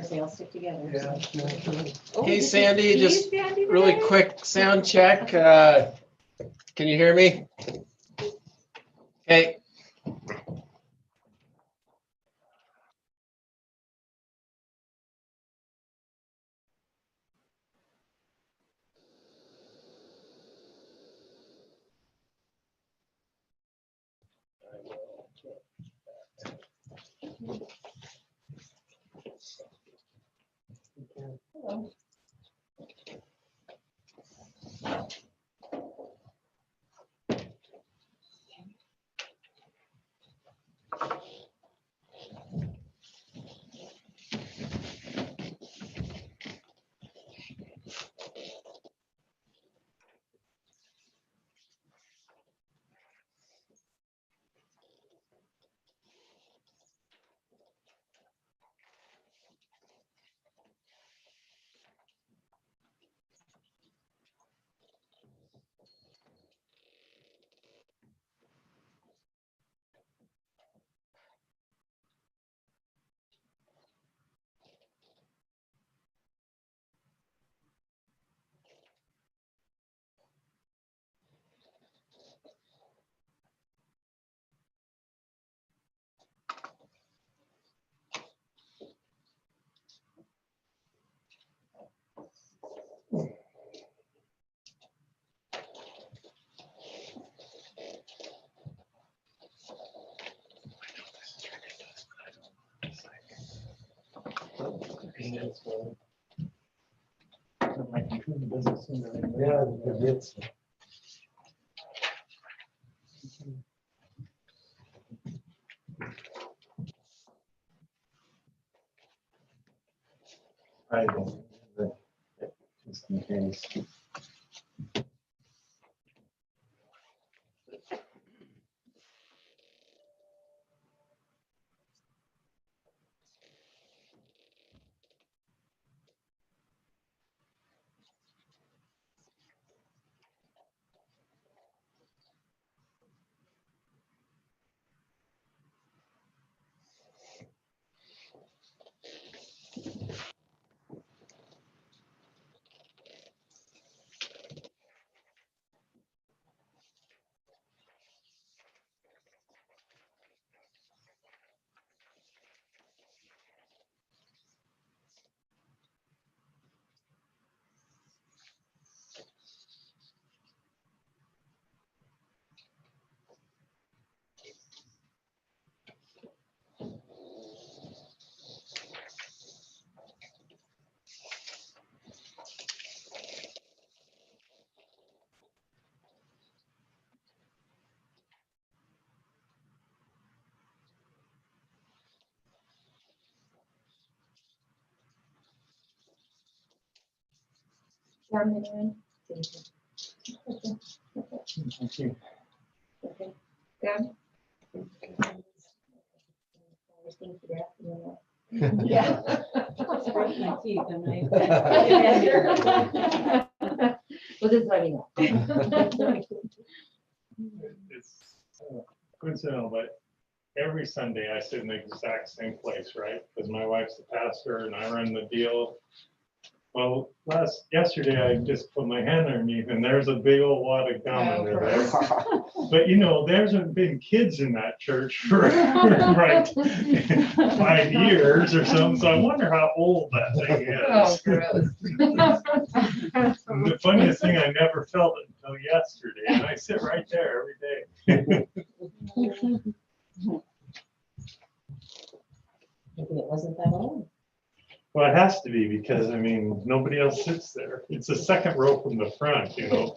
because they all stick together. Yeah. Oh, Hey, this is Sandy, Steve just Sandy really today? quick sound check. Can you hear me? Okay. Hello. Yeah, it's. I don't. Just in case. Warm it in. Thank you. Okay. Good. Always think to death, you know. Yeah. Brush my teeth and Well, this is what I know. It's coincidental, but every Sunday I sit in the exact same place, right? Because my wife's the pastor and I run the deal. Well, yesterday I just put my hand underneath and there's a big old wad of gum under there. But you know, there's been kids in that church for right 5 years or something, so I wonder how old that thing Oh, is. gross. And the funniest thing, I never felt it until yesterday, and I sit right there every day. Maybe it wasn't that old. Well, it has to be because, I mean, nobody else sits there. It's the second row from the front, you know.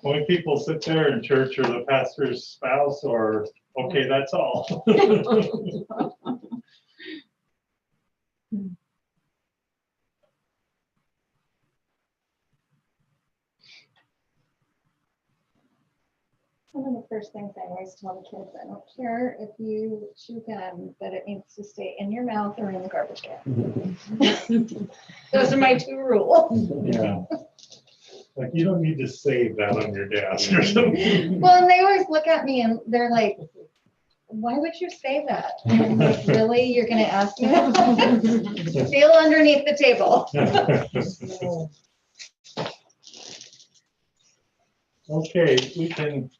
Only people sit there in church or the pastor's spouse or, okay, that's all. One of the first things I always tell the kids, I don't care if you chew gum, but it needs to stay in your mouth or in the garbage can. Those are my 2 rules. Yeah. Like, you don't need to save that on your desk or something. Well, and they always look at me and they're like, Why would you say that? Like, really? You're gonna ask me? Feel underneath the table. Okay, we can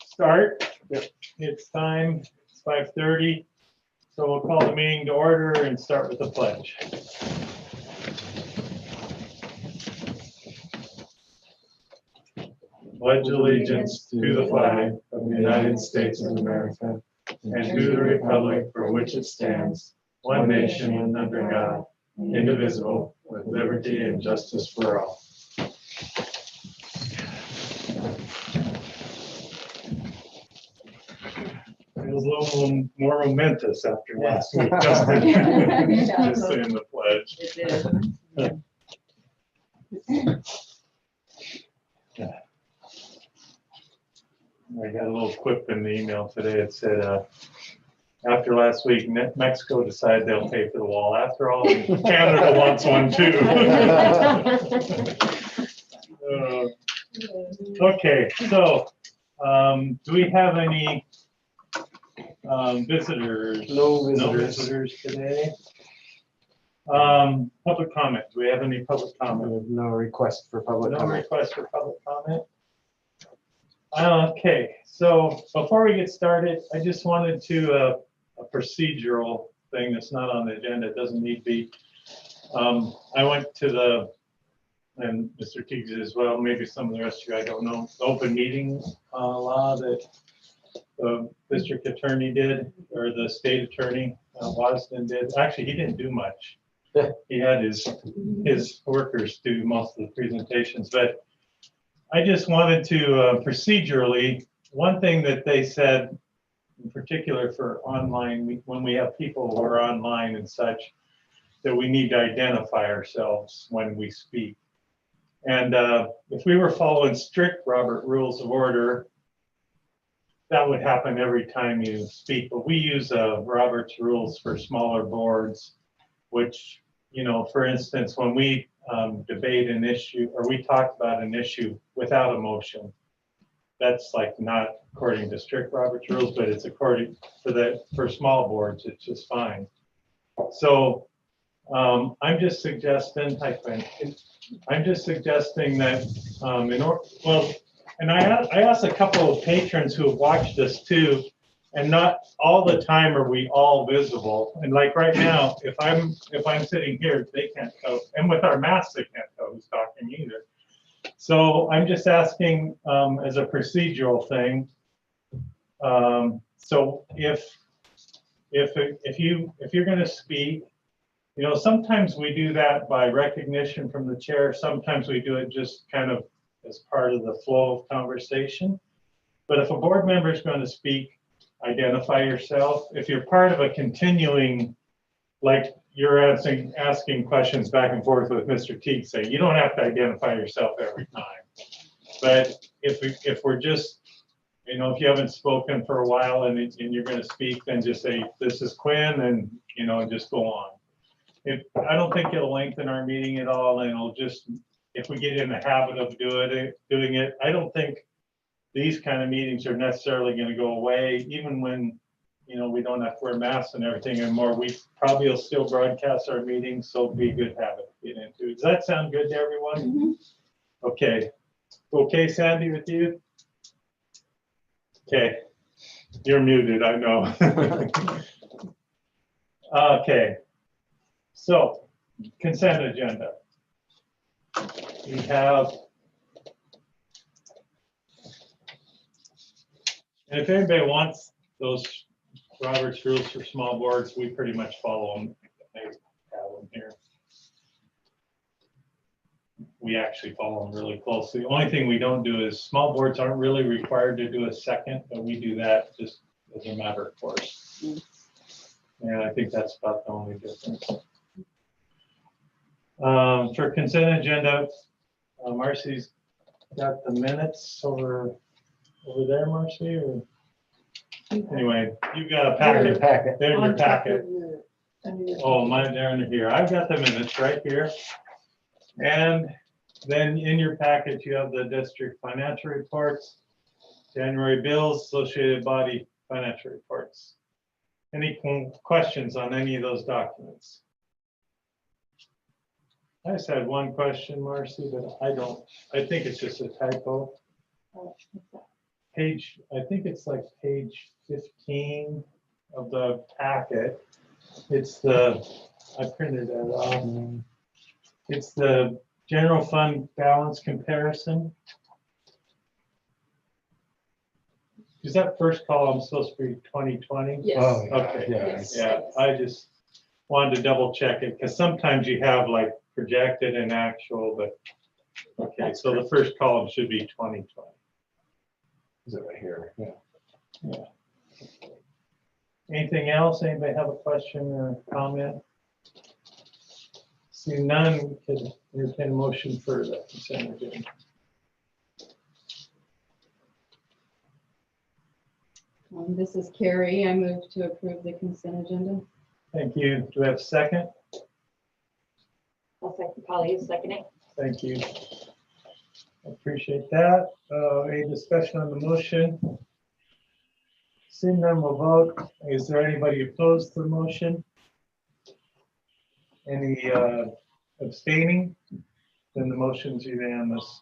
start. It's time, it's 5:30. So we'll call the meeting to order and start with the pledge. Pledge allegiance to the flag of the United States of America and to the republic for which it stands, one nation under God, indivisible, with liberty and justice for all. It was a little more momentous after last week, just in the pledge. It I got a little quip in the email today. It said, after last week, Mexico decided they'll pay for the wall after all, and Canada wants one too. Okay, so do we have any visitors? No No visitors. visitors today. Public comment. Do we have any public comment? No request for public No comment. request for public comment. Okay, so before we get started, I just wanted to, a procedural thing that's not on the agenda, it doesn't need to be. I went to the, and Mr. Teagues as well, maybe some of the rest of you, I don't know, the open meeting law that the district attorney did, or the state attorney, Wasden did. Actually, he didn't do much. He had his workers do most of the presentations, but I just wanted to procedurally, one thing that they said, in particular for online, when we have people who are online and such, that we need to identify ourselves when we speak. And if we were following strict Robert Rules of Order, that would happen every time you speak. But we use Robert's rules for smaller boards, which, you know, for instance, when we debate an issue or we talk about an issue without a motion, that's like not according to strict Robert's rules, but it's according for small boards, it's just fine. So I'm just suggesting, I'm just suggesting that and I asked a couple of patrons who have watched this too, and not all the time are we all visible. And like right now, if I'm sitting here, they can't tell, and with our masks, they can't tell who's talking either. So I'm just asking as a procedural thing. So if you're going to speak, you know, sometimes we do that by recognition from the chair. Sometimes we do it just kind of as part of the flow of conversation. But if a board member is going to speak, identify yourself. If you're part of a continuing, like you're asking questions back and forth with Mr. Teague, say, you don't have to identify yourself every time. But if we're just, you know, if you haven't spoken for a while and you're going to speak, then just say, this is Quinn, and, you know, just go on. I don't think it'll lengthen our meeting at all, and it'll just, if we get in the habit of doing it, I don't think these kind of meetings are necessarily going to go away, even when, you know, we don't have to wear masks and everything anymore. We probably will still broadcast our meetings, so it'll be a good habit to get into. Does that sound good to everyone? Mm-hmm. Okay. Okay, Sandy, with you? Okay. You're muted, I know. Okay. So, consent agenda. We have, and if anybody wants those Robert's rules for small boards, we pretty much follow them. I have them here. We actually follow them really closely. The only thing we don't do is small boards aren't really required to do a second, but we do that just as a matter of course. And I think that's about the only difference. For consent agenda, Marcy's got the minutes over there, Marcy. Or? Anyway, you've got a packet. They're in your packet. Oh, mine, they're under here. I've got the minutes right here. And then in your packet, you have the district financial reports, January bills, associated body financial reports. Any questions on any of those documents? I just had one question, Marcy, but I think it's just a typo. Page, I think it's like page 15 of the packet. It's I printed that off. It's the general fund balance comparison. Is that first column supposed to be 2020? Yes. Oh, Okay. Yes. Yeah, I just wanted to double check it because sometimes you have like projected and actual, but okay, so the first column should be 2020. Is it right here? Yeah. Anything else? Anybody have a question or comment? See none, we could entertain a motion for the consent agenda. This is Carrie. I move to approve the consent agenda. Thank you. Do we have a second? I'll second, Polly, second it. Thank you. I appreciate that. Any discussion on the motion? Seeing none, we'll vote. Is there anybody opposed to the motion? Any abstaining? Then the motion's unanimous.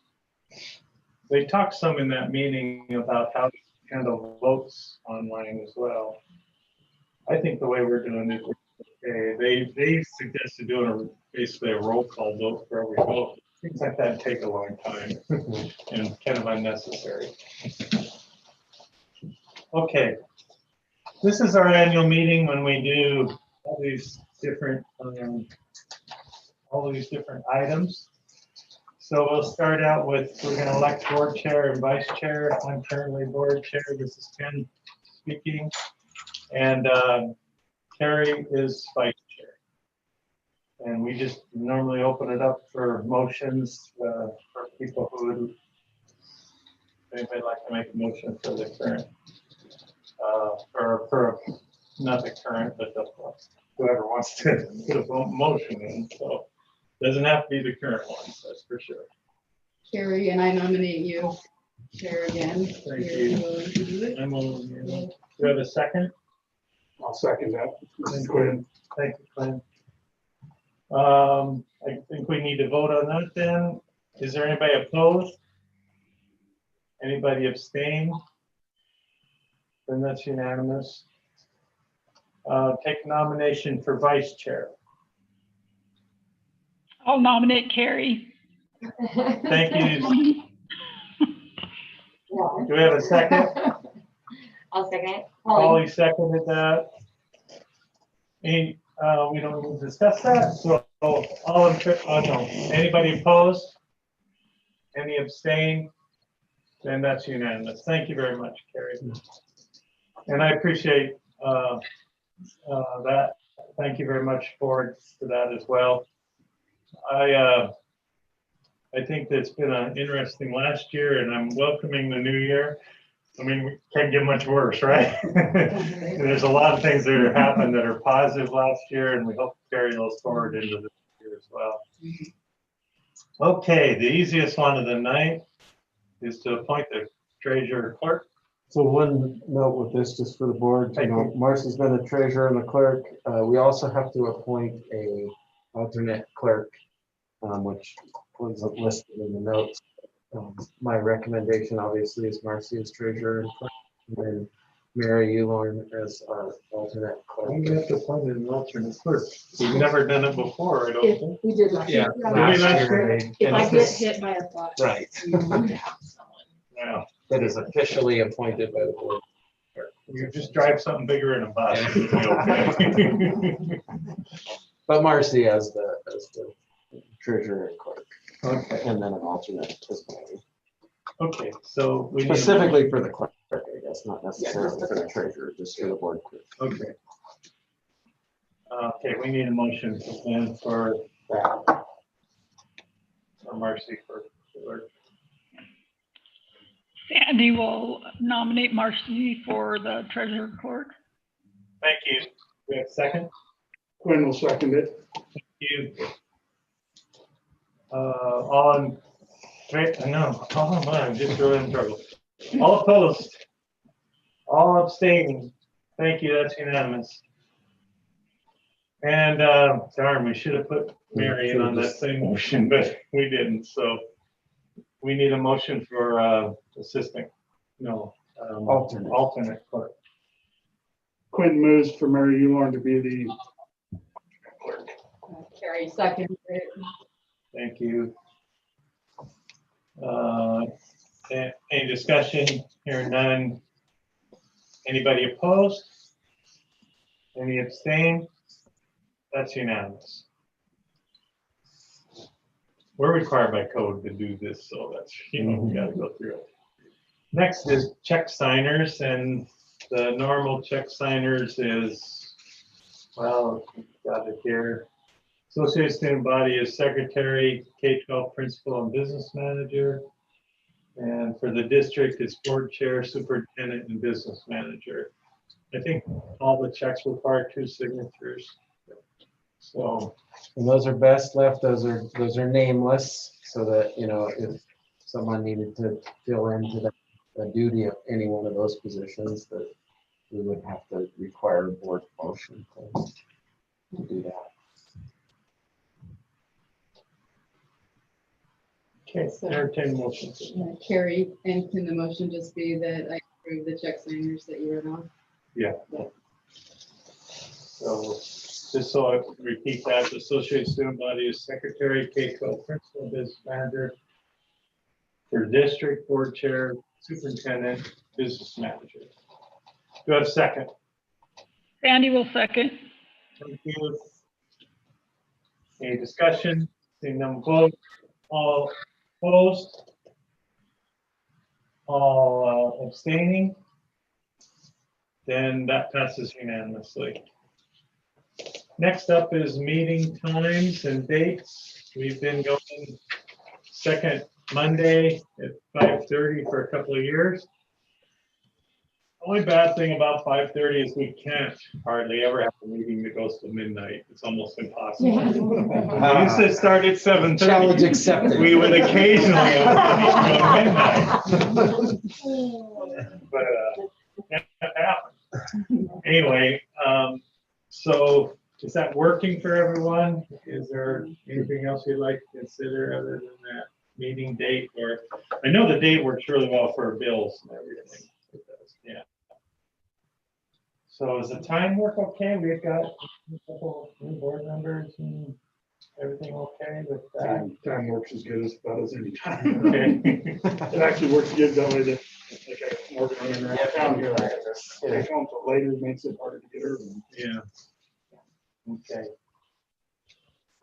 They talked some in that meeting about how to handle votes online as well. I think the way we're doing it, okay. They suggested doing basically a roll call vote for every vote. Things like that take a long time and kind of unnecessary. Okay, this is our annual meeting when we do all these different items. So we'll start out with, we're going to elect board chair and vice chair. I'm currently board chair. This is Ken speaking. And Carrie is vice chair. And we just normally open it up for motions for people who would, anybody like to make a motion for the current, or for not the current, but whoever wants to put a motion in. So doesn't have to be the current ones, that's for sure. Carrie, and I nominate you chair again. Thank You're you. willing to do it? I'm on. Do you have a second? I'll second that. Thank you, Quinn. I think we need to vote on that then. Is there anybody opposed? Anybody abstain? Then that's unanimous. Take nomination for vice chair. I'll nominate Carrie. Thank you. Do we have a second? I'll second it. Polly seconded that. Any, we don't need to discuss that, so all in, no, anybody opposed? Any abstain? Then that's unanimous. Thank you very much, Carrie. And I appreciate that. Thank you very much, board, for that as well. I think that's been an interesting last year, and I'm welcoming the new year. I mean, we can't get much worse, right? There's a lot of things that have happened that are positive last year, and we hope to carry those forward into this year as well. Okay, the easiest one of the night is to appoint the treasurer clerk. So one note with this, just for the board, you Thank know, Marcy's been the treasurer and the clerk. We also have to appoint a alternate clerk, which was listed in the notes. My recommendation obviously is Marcy as treasurer and clerk, and then Mary Ullorn as our alternate clerk. We have to appoint an alternate clerk. We've never done it before, I don't think. We did last year. Last year, If I get hit by a thought. Right, Yeah, that is officially appointed by the board. you just drive something bigger in a bus. It'll be okay. But Marcy as the treasurer and clerk, Okay, and then an alternate as Mary. okay, so we need. Specifically for the clerk, I guess, not necessarily for the treasurer, just for the board clerk. Okay. Okay, we need a motion then for That. Marcy for clerk. Sandy will nominate Marcy for the treasurer clerk. Thank you. We have a second? Quinn will second it. Thank you. All in, wait, no, oh my, I'm just really in trouble. All opposed? All abstaining. Thank you, that's unanimous. And darn, we should have put Mary in on that same motion, but we didn't, so we need a motion for assistant, alternate clerk. Quinn moves for Mary Ullhorn to be the clerk. Carrie second. Thank you. Any discussion? Hearing none. Anybody opposed? Any abstain? That's unanimous. We're required by code to do this, so that's, we gotta go through it. Next is check signers, and the normal check signers is, well, got it here. Associate student body is secretary, K-12 principal, and business manager. And for the district, it's board chair, superintendent, and business manager. I think all the checks require 2 signatures. So, And those are best left, those are nameless, so that, if someone needed to fill into the duty of any one of those positions, that we would have to require a board motion to do that. okay, entertain motions. Carrie, and can the motion just be that I approve the check signers that you wrote on? So, just so I repeat that, the associate student body is secretary, K-12 principal, business manager. For district, board chair, superintendent, business manager. Do I have a second? Sandy will second. Thank you. Any discussion? Seeing none, vote. All opposed? All abstaining? Then that passes unanimously. Next up is meeting times and dates. We've been going second Monday at 5:30 for a couple of years. Only bad thing about 5:30 is we can't hardly ever have a meeting that goes to midnight. It's almost impossible. We used to start at 7:30. Challenge accepted. We would occasionally have a meeting at midnight. But that happens. Anyway, so is that working for everyone? Is there anything else you'd like to consider other than that meeting date? Or I know the date works really well for bills and everything. It does, yeah. So is the time work okay? We've got a couple new board members and everything okay with that? Time works as good as about as any time. Okay. It actually works good that way that, like, I'm working on around town here. Stay home till later makes it harder to get early. Yeah. Okay.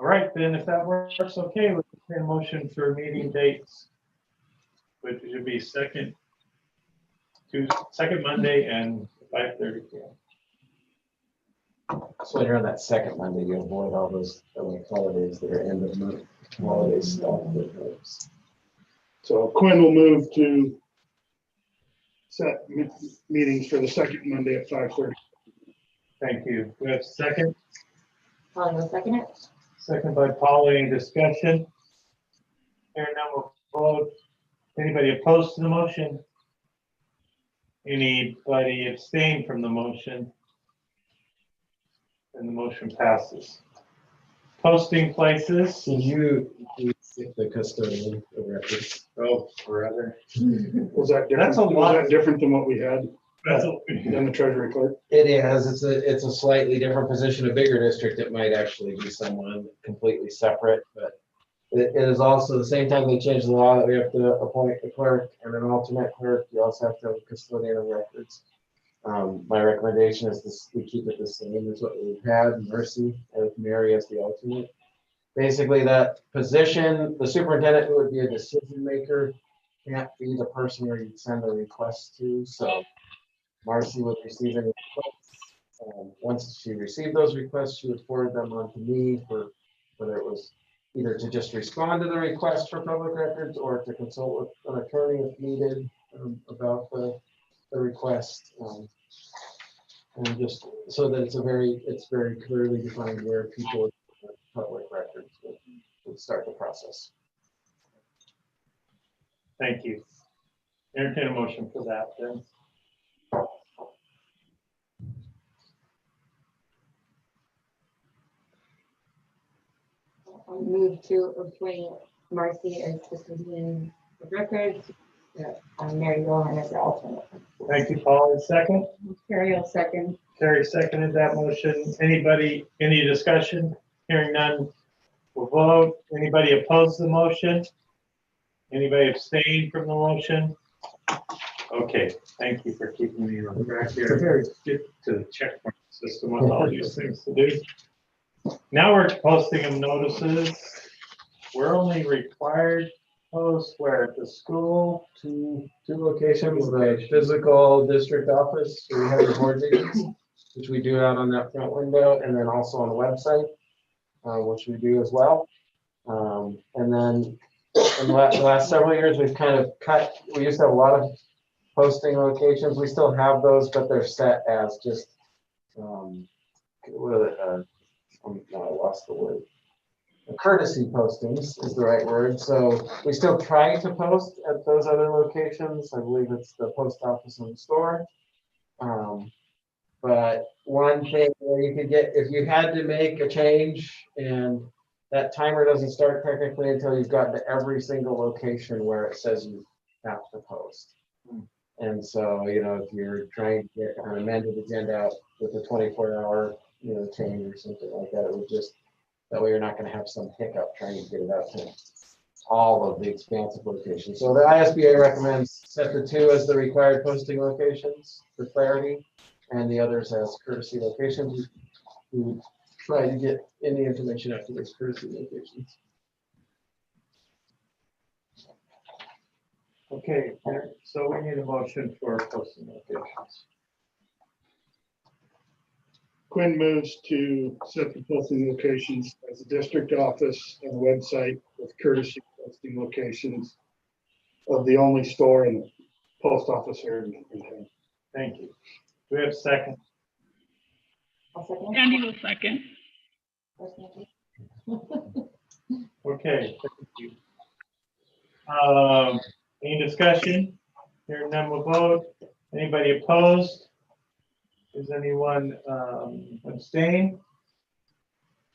All right, then if that works okay, we'll take a motion for meeting dates, which should be second Monday and 5:30 p.m. So when you're on that second Monday, you avoid all those holidays that are end of month holiday stuff. So Quinn will move to set meetings for the second Monday at 5:30. Thank you. We have a second. Polly will second it. Second by Polly. Any discussion? Hearing none, we'll vote. Anybody opposed to the motion? Anybody abstain from the motion? And the motion passes. Posting places. Can you get the custodian of records? Oh, forever. Was that different? That's a lot. Was that different than what we had That's than the treasury clerk? It is. It's a slightly different position. A bigger district, it might actually be someone completely separate, but it is also the same time they changed the law that we have to appoint a clerk and an alternate clerk. You also have to have a custodian of records. My recommendation is this: we keep it the same as what we've had. Mercy with Mary as the alternate. Basically, that position, the superintendent, who would be a decision maker, can't be the person where you'd send a request to. So Marcy would receive any requests. Once she received those requests, she would forward them on to me for whether it was either to just respond to the request for public records or to consult with an attorney if needed about the request. And just so that it's very clearly defined where people with public records would start the process. Thank you. Entertain a motion for that then. I'll move to appoint Marcy as custodian of records, Mary Rohan as the alternate. Thank you, Paul. Second, Carrie will second. Carrie seconded that motion. Anybody, any discussion? Hearing none, we'll vote. Anybody oppose the motion? Anybody abstain from the motion? Okay, thank you for keeping me on track here. Get to the checkpoint system with all these things to do. Now we're posting of notices. We're only required to post where at the school. Two locations, the physical district office, where we have the board meetings, which we do out on that front window, and then also on the website, which we do as well. And then in the last several years, we've kind of cut, we used to have a lot of posting locations. We still have those, but they're set as just, I lost the word. Courtesy postings is the right word. So we still try to post at those other locations. I believe it's the post office and the store. But one thing where you could get, if you had to make a change and that timer doesn't start technically until you've gotten to every single location where it says you have to post. And so, you know, if you're trying to get an amended agenda out with a 24-hour, you know, change or something like that, it would just, that way you're not going to have some hiccup trying to get it out to all of the expansive locations. So the ISBA recommends set the 2 as the required posting locations for clarity, and the others as courtesy locations. We try to get any information out to those courtesy locations. Okay, so we need a motion for posting locations. Quinn moves to set the posting locations as a district office and website with courtesy posting locations of the only store and post office here in town. Thank you. Do we have a second? I'll second. Andy will second. Okay, thank you. Any discussion? Hearing none, we'll vote. Anybody opposed? Does anyone abstain?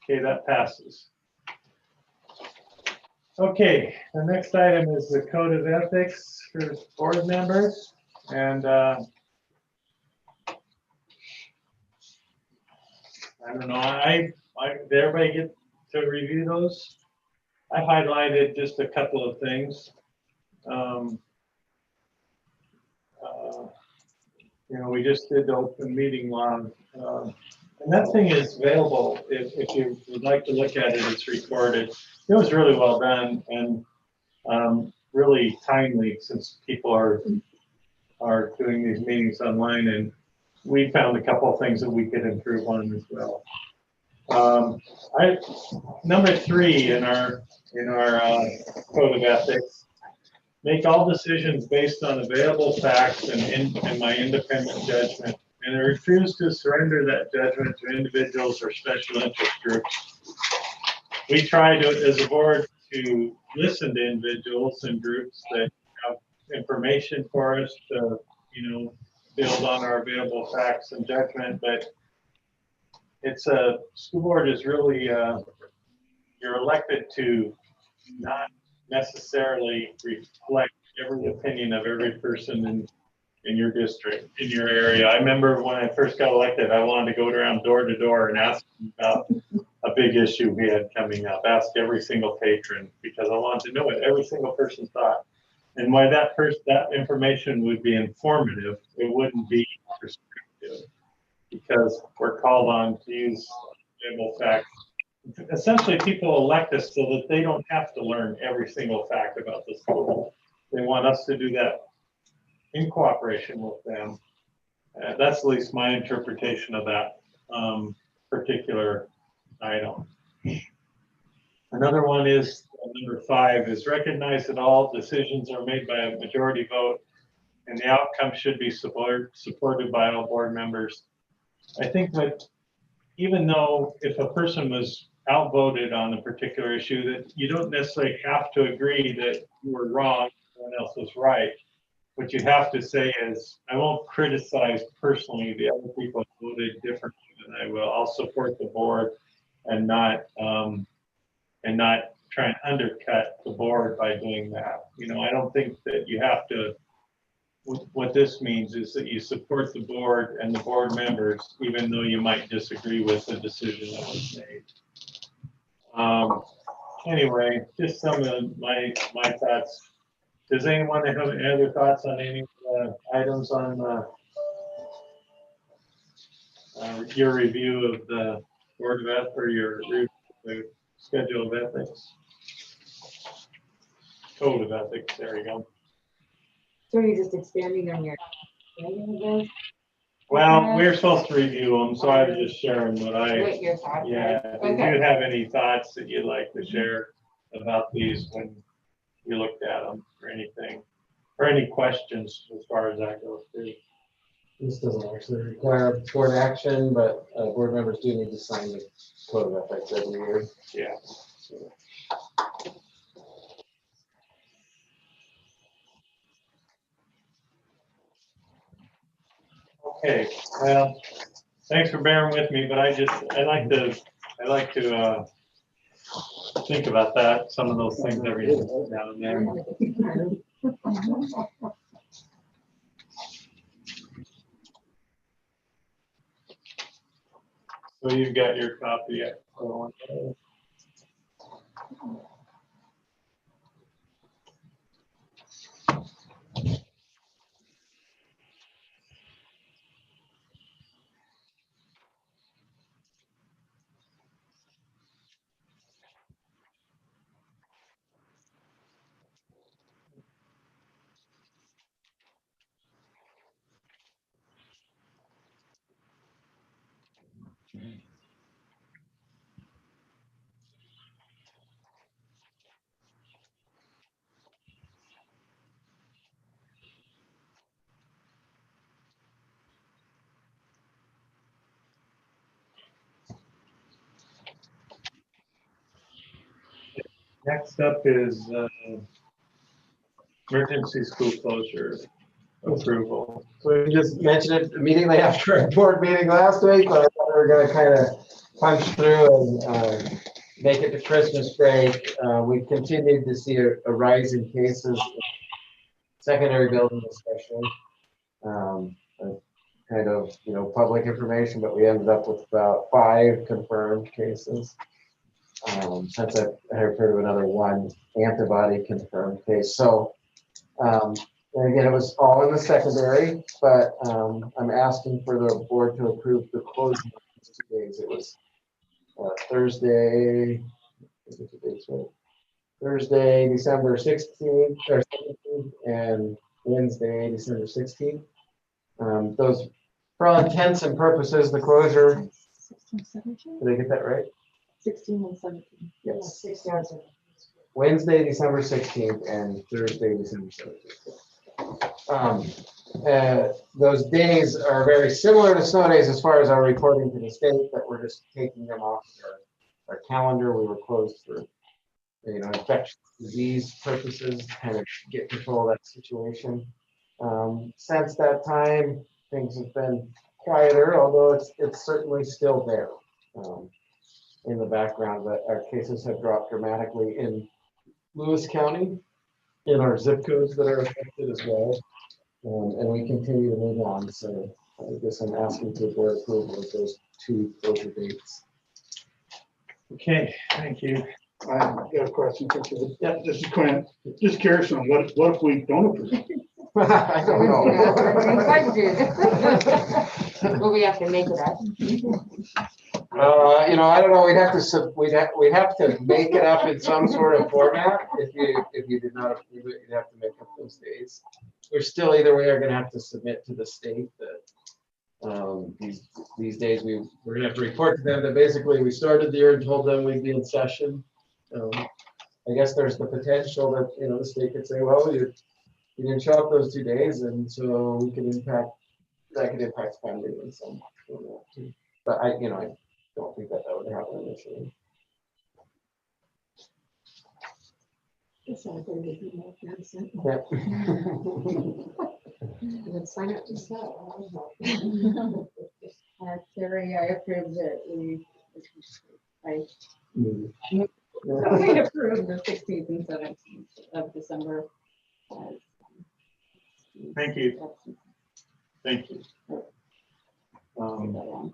Okay, that passes. Okay, the next item is the code of ethics for board members. And I don't know, did everybody get to review those? I highlighted just a couple of things. You know, we just did the open meeting law, and that thing is available. If you would like to look at it, it's recorded. It was really well done and really timely, since people are doing these meetings online, and we found a couple of things that we could improve on as well. Number 3 in our code of ethics: make all decisions based on available facts and my independent judgment, and I refuse to surrender that judgment to individuals or special interest groups. We try to, as a board, to listen to individuals and groups that have information for us to, you know, build on our available facts and judgment, but it's a school board is really you're elected to not necessarily reflect every opinion of every person in your district, in your area. I remember when I first got elected, I wanted to go around door to door and ask them about a big issue we had coming up, ask every single patron, because I wanted to know what every single person thought. And why that information would be informative, it wouldn't be prescriptive, because we're called on to use available facts. Essentially, people elect us so that they don't have to learn every single fact about the school. They want us to do that in cooperation with them. That's at least my interpretation of that particular item. Another one is number 5 is recognize that all decisions are made by a majority vote, and the outcome should be supported by all board members. I think that even though if a person was outvoted on a particular issue, that you don't necessarily have to agree that you were wrong, someone else was right. What you have to say is, I won't criticize personally the other people who voted differently than I will. I'll support the board and not and not try and undercut the board by doing that. You know, I don't think that you have to, what this means is that you support the board and the board members, even though you might disagree with the decision that was made. Anyway, just some of my thoughts. Does anyone have any other thoughts on any items on your review of the board of ethics or the schedule of ethics? Code of ethics, there you go. So you're just expanding on your. Well, we're supposed to review them, so I was just sharing What your thoughts are. yeah. Did Okay. you have any thoughts that you'd like to share about these when you looked at them or anything? Or any questions as far as that goes too? This doesn't actually require board action, but board members do need to sign the code of ethics every year. Yeah. So, Okay, well, thanks for bearing with me, but I like to think about that, some of those things every now and then. So you've got your copy. Next up is emergency school closure approval. So we just mentioned it immediately after our board meeting last week, but I thought we were gonna kind of punch through and make it to Christmas break. We continued to see a rise in cases, secondary building especially. Kind of, public information, but we ended up with about 5 confirmed cases. Since I've heard of another 1 antibody confirmed case. So, and again, it was all in the secondary, but I'm asking for the board to approve the closing of these 2 days. It was Thursday, Thursday, December 16th or 17th, and Wednesday, December 16th. Those, for all intents and purposes, the closure. 16, 17? Did I get that right? 16 and 17. Yes. 6 hours. Wednesday, December 16th, and Thursday, December 17th. Those days are very similar to snow days as far as our reporting to the state, but we're just taking them off our calendar. We were closed for, infectious disease purposes, to kind of get control of that situation. Since that time, things have been quieter, although it's certainly still there in the background. But our cases have dropped dramatically in Lewis County, in our zip codes that are affected as well, and we continue to move on. So I guess I'm asking for board approval of those 2 closure dates. Okay, thank you. I got a question for you. Yeah, this is Quinn. Just curious on what if we don't approve? I don't know. Well, we have to make it up. I don't know. We'd have to make it up in some sort of format. If you did not approve it, you'd have to make up those days. We're still either way are going to have to submit to the state that these days we're going to have to report to them that basically we started the year and told them we'd be in session. I guess there's the potential that the state could say, well, you didn't show up those 2 days, and so we could impact funding in some format too. But I don't think that would happen initially. It's all going to be more absent. Yep. Let's sign up to sell. Terry, I approve that I We approved the 16th and 17th of December. as, Thank you. Thank you. Um,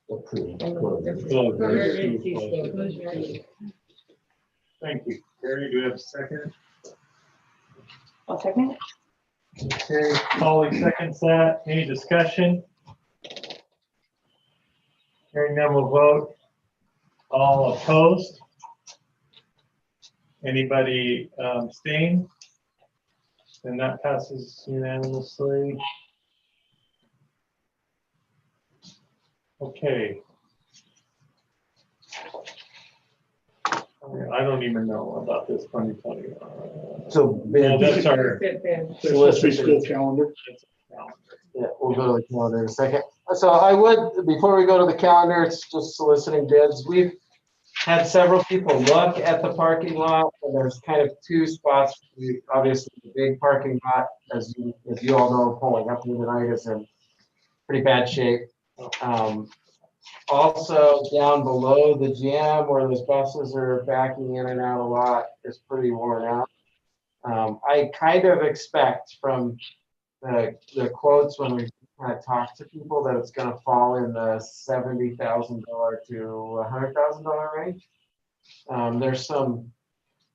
approved. Emergency closure. Thank you. Gary, do we have a second? I'll second. Okay, Polly seconds that. Any discussion? Hearing none, we'll vote. All opposed? Anybody abstain? Then that passes unanimously. Okay. I don't even know about this 2020. So No, bid, that's our That's supposed to be school calendar. yeah, we'll go to the calendar in a second. So I would, before we go to the calendar, it's just soliciting bids. We've had several people look at the parking lot, and there's kind of two spots. Obviously, the big parking lot, as you all know, pulling up here tonight is in pretty bad shape. Also, down below the gym where those buses are backing in and out a lot is pretty worn out. I kind of expect from the quotes when we kind of talk to people that it's going to fall in the $70,000 to $100,000 range. There's some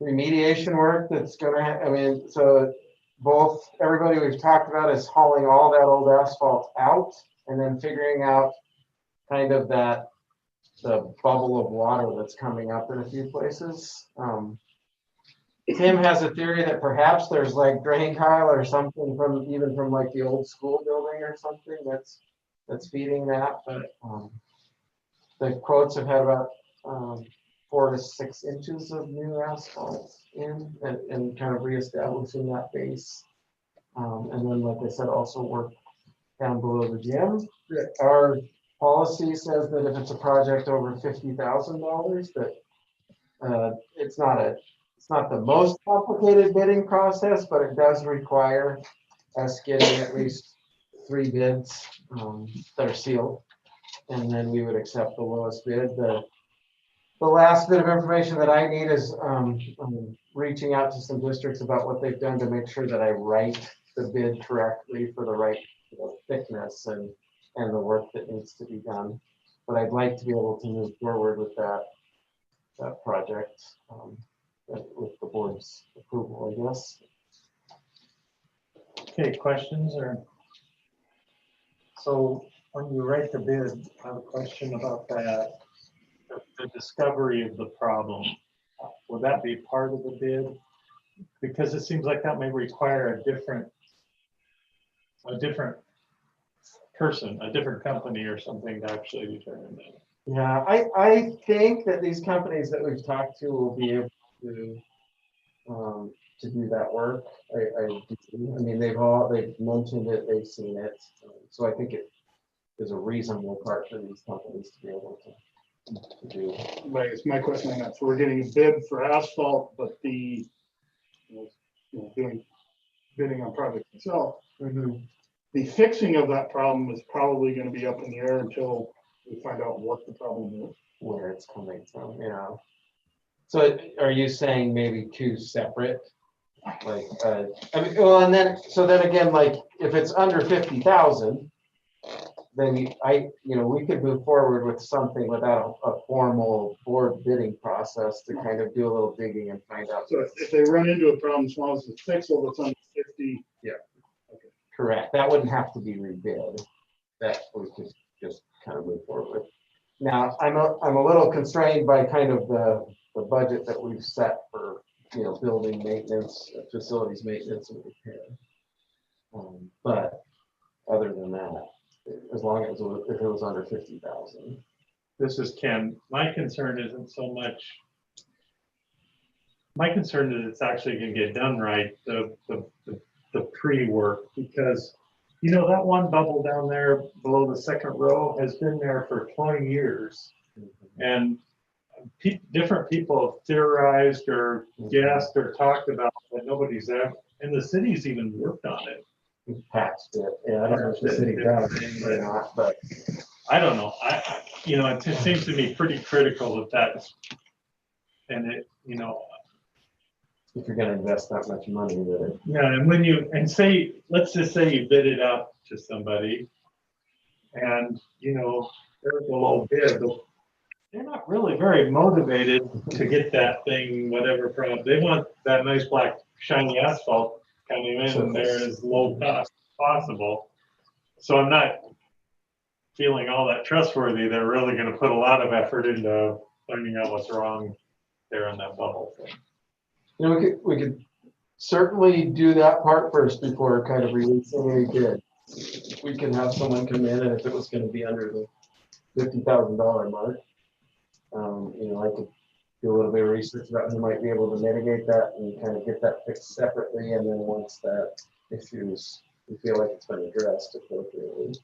remediation work that's going to, I mean, so both everybody we've talked about is hauling all that old asphalt out and then figuring out kind of the bubble of water that's coming up in a few places. Tim has a theory that perhaps there's like drain tile or something even from like the old school building or something that's feeding that. But the quotes have had about 4 to 6 inches of new asphalt in and kind of reestablishing that base. And then, like I said, also work down below the gym. Our policy says that if it's a project over $50,000, that it's not the most complicated bidding process, but it does require us getting at least 3 bids that are sealed, and then we would accept the lowest bid. The last bit of information that I need is reaching out to some districts about what they've done to make sure that I write the bid correctly for the right thickness and the work that needs to be done. But I'd like to be able to move forward with that project with the board's approval, I guess. Okay, questions or? So when you write the bid, I have a question about that. The discovery of the problem, will that be part of the bid? Because it seems like that may require a different person, a different company or something to actually determine that. Yeah, I think that these companies that we've talked to will be able to do that work. I mean, they've mentioned it, they've seen it, so I think it is a reasonable part for these companies to be able to do. Right, it's my question on that. So we're getting a bid for asphalt, but the, doing bidding on project itself. The fixing of that problem is probably going to be up in the air until we find out what the problem is. Where it's coming from, yeah. So are you saying maybe 2 separate? Like, I mean, well, and then, so then again, like, if it's under 50,000, then we could move forward with something without a formal board bidding process to kind of do a little digging and find out. So if they run into a problem, as long as it's fixable, it's under 50. Yeah. Okay. Correct. That wouldn't have to be rebid. That we could just kind of move forward with. Now, I'm a little constrained by kind of the budget that we've set for, building maintenance, facilities maintenance and repair. But other than that, as long as if it was under 50,000. This is Ken. My concern isn't so much. My concern is it's actually going to get done right, the pre-work, because that one bubble down there below the second row has been there for 20 years. And different people have theorized or guessed or talked about that nobody's ever, and the city's even worked on it. We patched it. Yeah, I don't know if the city does or not, but I don't know. It just seems to me pretty critical that And it, you know, If you're gonna invest that much money, that yeah, and when you, and say, let's just say you bid it out to somebody and, you know, there's a low bid, but they're not really very motivated to get that thing, whatever from, they want that nice black shiny asphalt coming in there as low cost as possible. So I'm not feeling all that trustworthy. They're really gonna put a lot of effort into finding out what's wrong there on that bubble thing. you know, we could certainly do that part first before kind of releasing any bid. We can have someone come in, and if it was gonna be under the $50,000 mark, you know, I could do a little bit of research about who might be able to mitigate that and kind of get that fixed separately, and then once that issues, we feel like it's been addressed appropriately.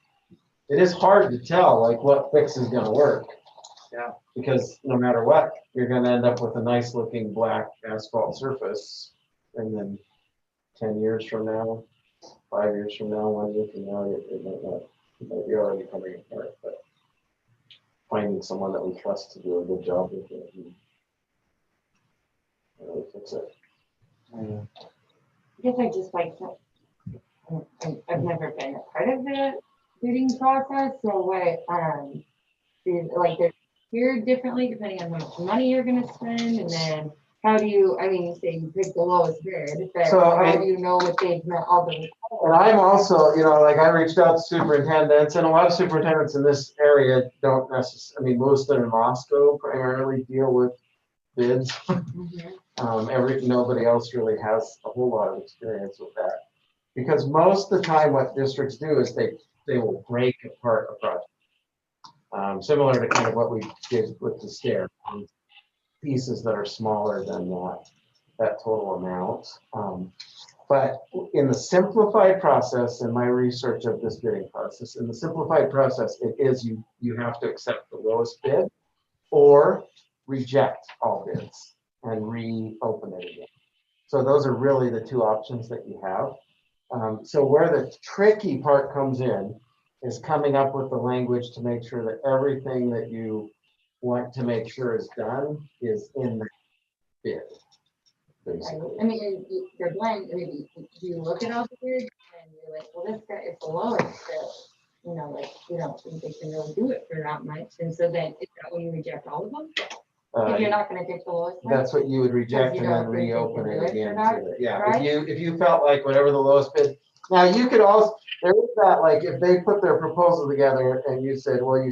It is hard to tell like what fix is gonna work. Yeah. Because no matter what, you're gonna end up with a nice looking black asphalt surface, and then 10 years from now, 5 years from now, 1 year from now, it might not, it might be already coming apart, but finding someone that we trust to do a good job with it and really fix it. I guess I just like to, I've never been a part of the bidding process, so what, like they're tiered differently depending on how much money you're gonna spend, and then how do you, I mean, you say you pick the lowest bid, but So, how do you know if they've met all the And I'm also, you know, like I reached out to superintendents, and a lot of superintendents in this area don't necessarily, I mean, Lewiston and Moscow primarily deal with bids. Nobody else really has a whole lot of experience with that. Because most of the time what districts do is they will break apart a project. Similar to kind of what we did with the stair, pieces that are smaller than that total amount. But in the simplified process, in my research of this bidding process, in the simplified process, it is you have to accept the lowest bid or reject all bids and reopen it again. So those are really the two options that you have. So where the tricky part comes in is coming up with the language to make sure that everything that you want to make sure is done is in the bid. Basically. I mean, they're blind, maybe you look at all the bids and you're like, well, this guy is the lowest, so, you know, like, you don't think they can really do it for that much, and so then, is that when you reject all of them? If you're not gonna take the lowest one? That's what you would reject you and then don't think they reopen can it do it again. or not, Yeah, right? if you felt like whatever the lowest bid, now you could also, there is that, like, if they put their proposal together and you said, well,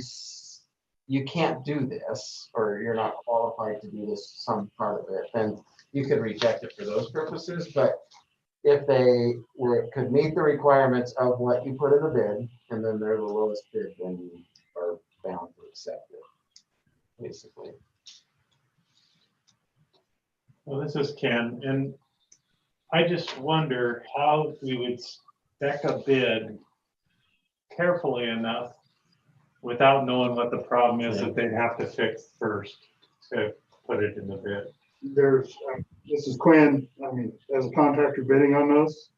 you can't do this, or you're not qualified to do this, some part of it, then you could reject it for those purposes. But if they could meet the requirements of what you put in the bid, and then they're the lowest bid, then you are bound to accept it, basically. Well, this is Ken, and I just wonder how we would spec a bid carefully enough without knowing what the problem is that they'd have to fix first to put it in the bid. There's, this is Quinn, I mean, as a contractor bidding on those,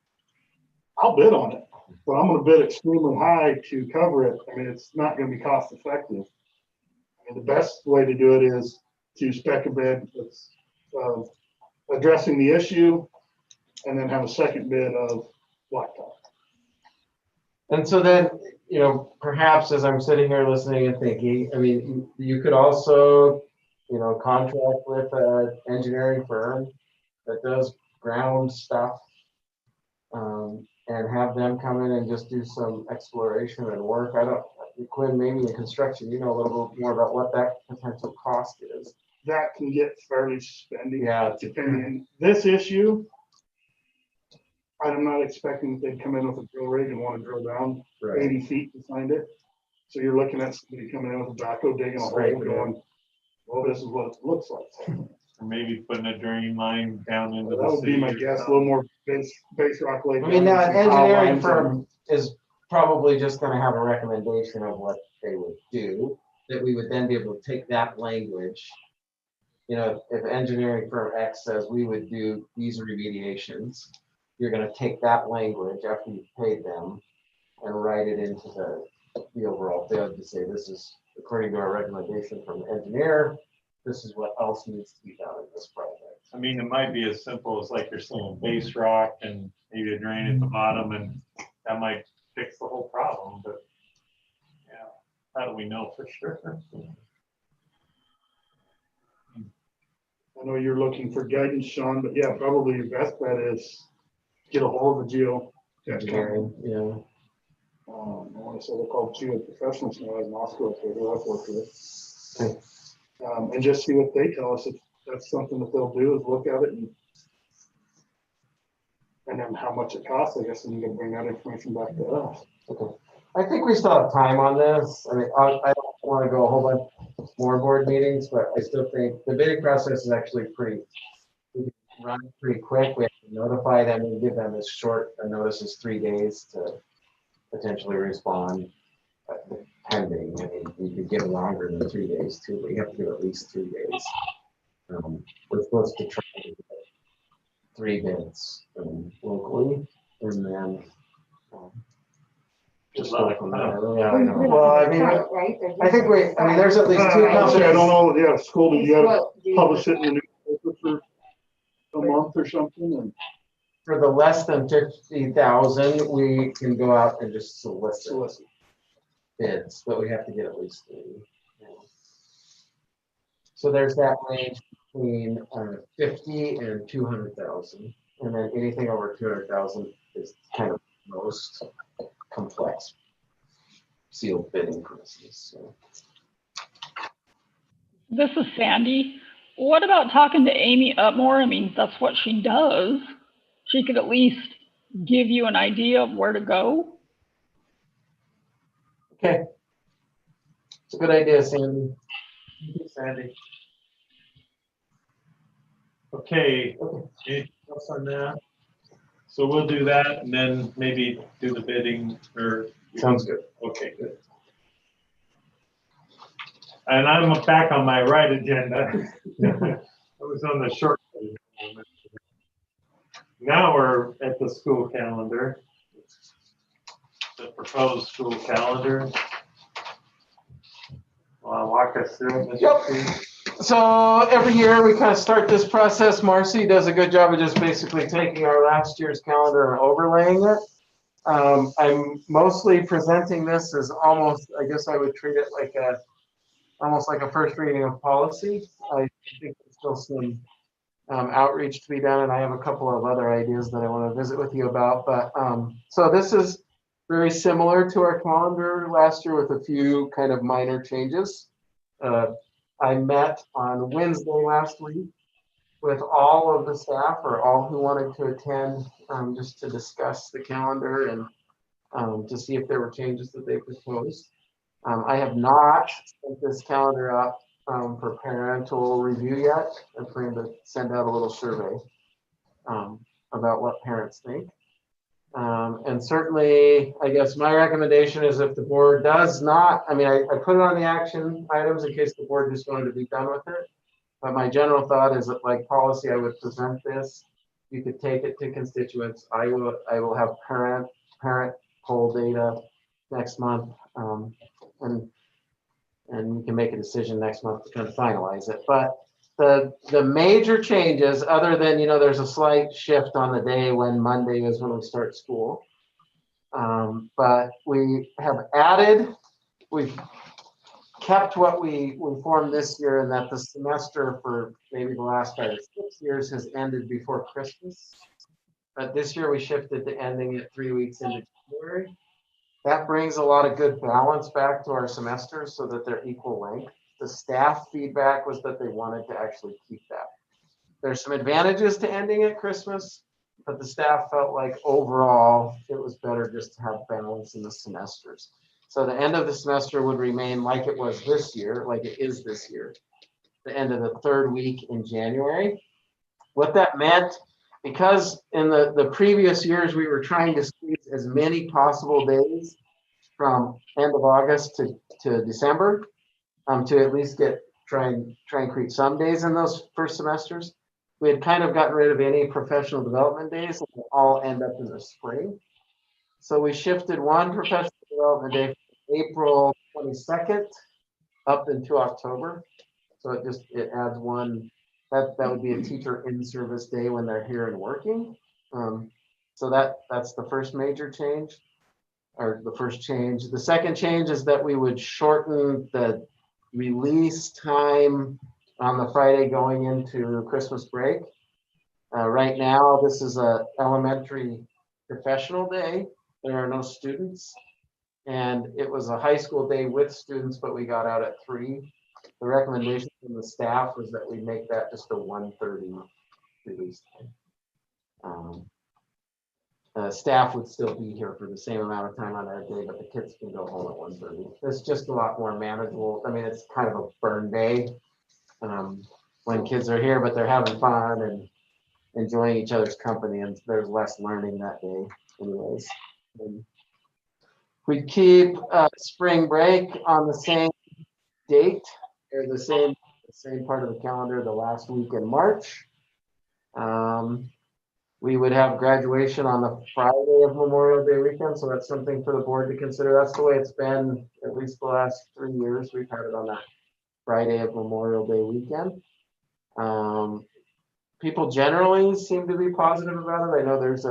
I'll bid on it, but I'm gonna bid extremely high to cover it. I mean, it's not gonna be cost effective. I mean, the best way to do it is to spec a bid that's addressing the issue, and then have a second bid of blacktop. And so then, you know, perhaps as I'm sitting here listening and thinking, I mean, you could also, you know, contract with an engineering firm that does ground stuff, and have them come in and just do some exploration and work. Quinn, maybe in construction, you know a little bit more about what that potential cost is. That can get fairly spendy. Yeah. Depending, this issue, I'm not expecting that they'd come in with a drill rig and want to drill down 80 feet to find it. So you're looking at somebody coming in with a backhoe digging a hole going, well, this is what it looks like. Or maybe putting a drain line down into That the would be sea my or guess, a something. little more base rock laid I mean, down, now some an power engineering lines firm is probably just gonna have a recommendation of what they would do, that we would then be able to take that language. You know, if engineering firm X says we would do these remediations, you're gonna take that language after you've paid them and write it into the overall bid to say, this is according to our recommendation from the engineer, this is what else needs to be done in this project. I mean, it might be as simple as like you're saying, base rock and maybe a drain at the bottom, and that might fix the whole problem, but yeah, how do we know for sure? I know you're looking for guidance, Sean, but yeah, probably your best bet is get a hold of the geo. Yeah. I want to say they're called geo professionals now in Moscow, up there, who I've worked with. And just see what they tell us. If that's something that they'll do, is look at it and then how much it costs, I guess, and you can bring that information back to us. Okay. I think we still have time on this. I mean, I don't want to go a whole bunch more board meetings, but I still think the bidding process is actually pretty, we can run pretty quick. We have to notify them and give them as short a notice as 3 days to potentially respond. Pending, I mean, you could give longer than 3 days too, but you have to give at least 3 days. We're supposed to try to get 3 bids locally, and then just go from there. Yeah, I know. Well, I mean, Right? I think there's at least 2 Honestly, companies. I don't know, yeah, school, do you have Well, do you- publish it in the newspaper for a month or something? And For the less than 50,000, we can go out and just solicit bids, but we have to get at least 3. Yeah. So there's that range between 50 and 200,000, and then anything over 200,000 is kind of most complex sealed bidding process. So. This is Sandy. What about talking to Amy Upmore? I mean, that's what she does. She could at least give you an idea of where to go. Okay. It's a good idea, Sandy. Thank you, Sandy. Okay, anything else on that? So we'll do that and then maybe do the bidding or. Sounds good. Okay, good. And I'm back on my right agenda. I was on the short. Now we're at the school calendar. The proposed school calendar. Want to walk us through it? Yep. So every year we kind of start this process. Marcy does a good job of just basically taking our last year's calendar and overlaying it. I'm mostly presenting this as almost, I guess I would treat it like almost like a first reading of policy. I think there's still some outreach to be done, and I have a couple of other ideas that I want to visit with you about. But so this is very similar to our calendar last year with a few kind of minor changes. I met on Wednesday last week with all of the staff, or all who wanted to attend, just to discuss the calendar and to see if there were changes that they proposed. I have not sent this calendar up for parental review yet. I plan to send out a little survey about what parents think. And certainly, I guess my recommendation is if the board does not, I mean, I put it on the action items in case the board just wanted to be done with it. But my general thought is that, like policy, I would present this. You could take it to constituents. I will have parent poll data next month. And you can make a decision next month to kind of finalize it. But the major changes, other than, there's a slight shift on the day when Monday is when we start school. But we have we've kept what we formed this year, and that the semester for maybe the last 5 or 6 years has ended before Christmas. But this year we shifted to ending it 3 weeks into January. That brings a lot of good balance back to our semesters so that they're equal length. The staff feedback was that they wanted to actually keep that. There's some advantages to ending at Christmas, but the staff felt like overall it was better just to have balance in the semesters. So the end of the semester would remain like it was this year, like it is this year, the end of the 3rd week in January. What that meant, because in the previous years we were trying to squeeze as many possible days from end of August to December, to at least try and create some days in those first semesters. We had kind of gotten rid of any professional development days, and they all end up in the spring. So we shifted one professional development day from April 22nd up into October. So it adds one, that would be a teacher in-service day when they're here and working. So that's the first major change, or the first change. The second change is that we would shorten the release time on the Friday going into Christmas break. Right now, this is a elementary professional day. There are no students. And it was a high school day with students, but we got out at 3. The recommendation from the staff was that we make that just a 1:30 release time. Staff would still be here for the same amount of time on that day, but the kids can go home at 1:30. It's just a lot more manageable. I mean, it's kind of a burn day when kids are here, but they're having fun and enjoying each other's company, and there's less learning that day anyways. We keep spring break on the same date, or the same part of the calendar, the last week in March. We would have graduation on the Friday of Memorial Day weekend, so that's something for the board to consider. That's the way it's been at least the last 3 years. We've had it on that Friday of Memorial Day weekend. People generally seem to be positive about it. I know there's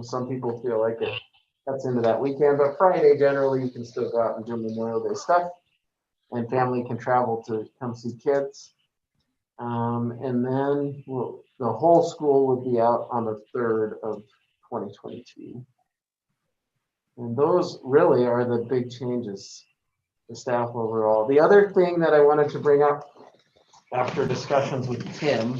some people feel like it cuts into that weekend, but Friday generally you can still go out and do Memorial Day stuff, and family can travel to come see kids. And then the whole school would be out on the 3rd of 2022. And those really are the big changes to staff overall. The other thing that I wanted to bring up after discussions with Tim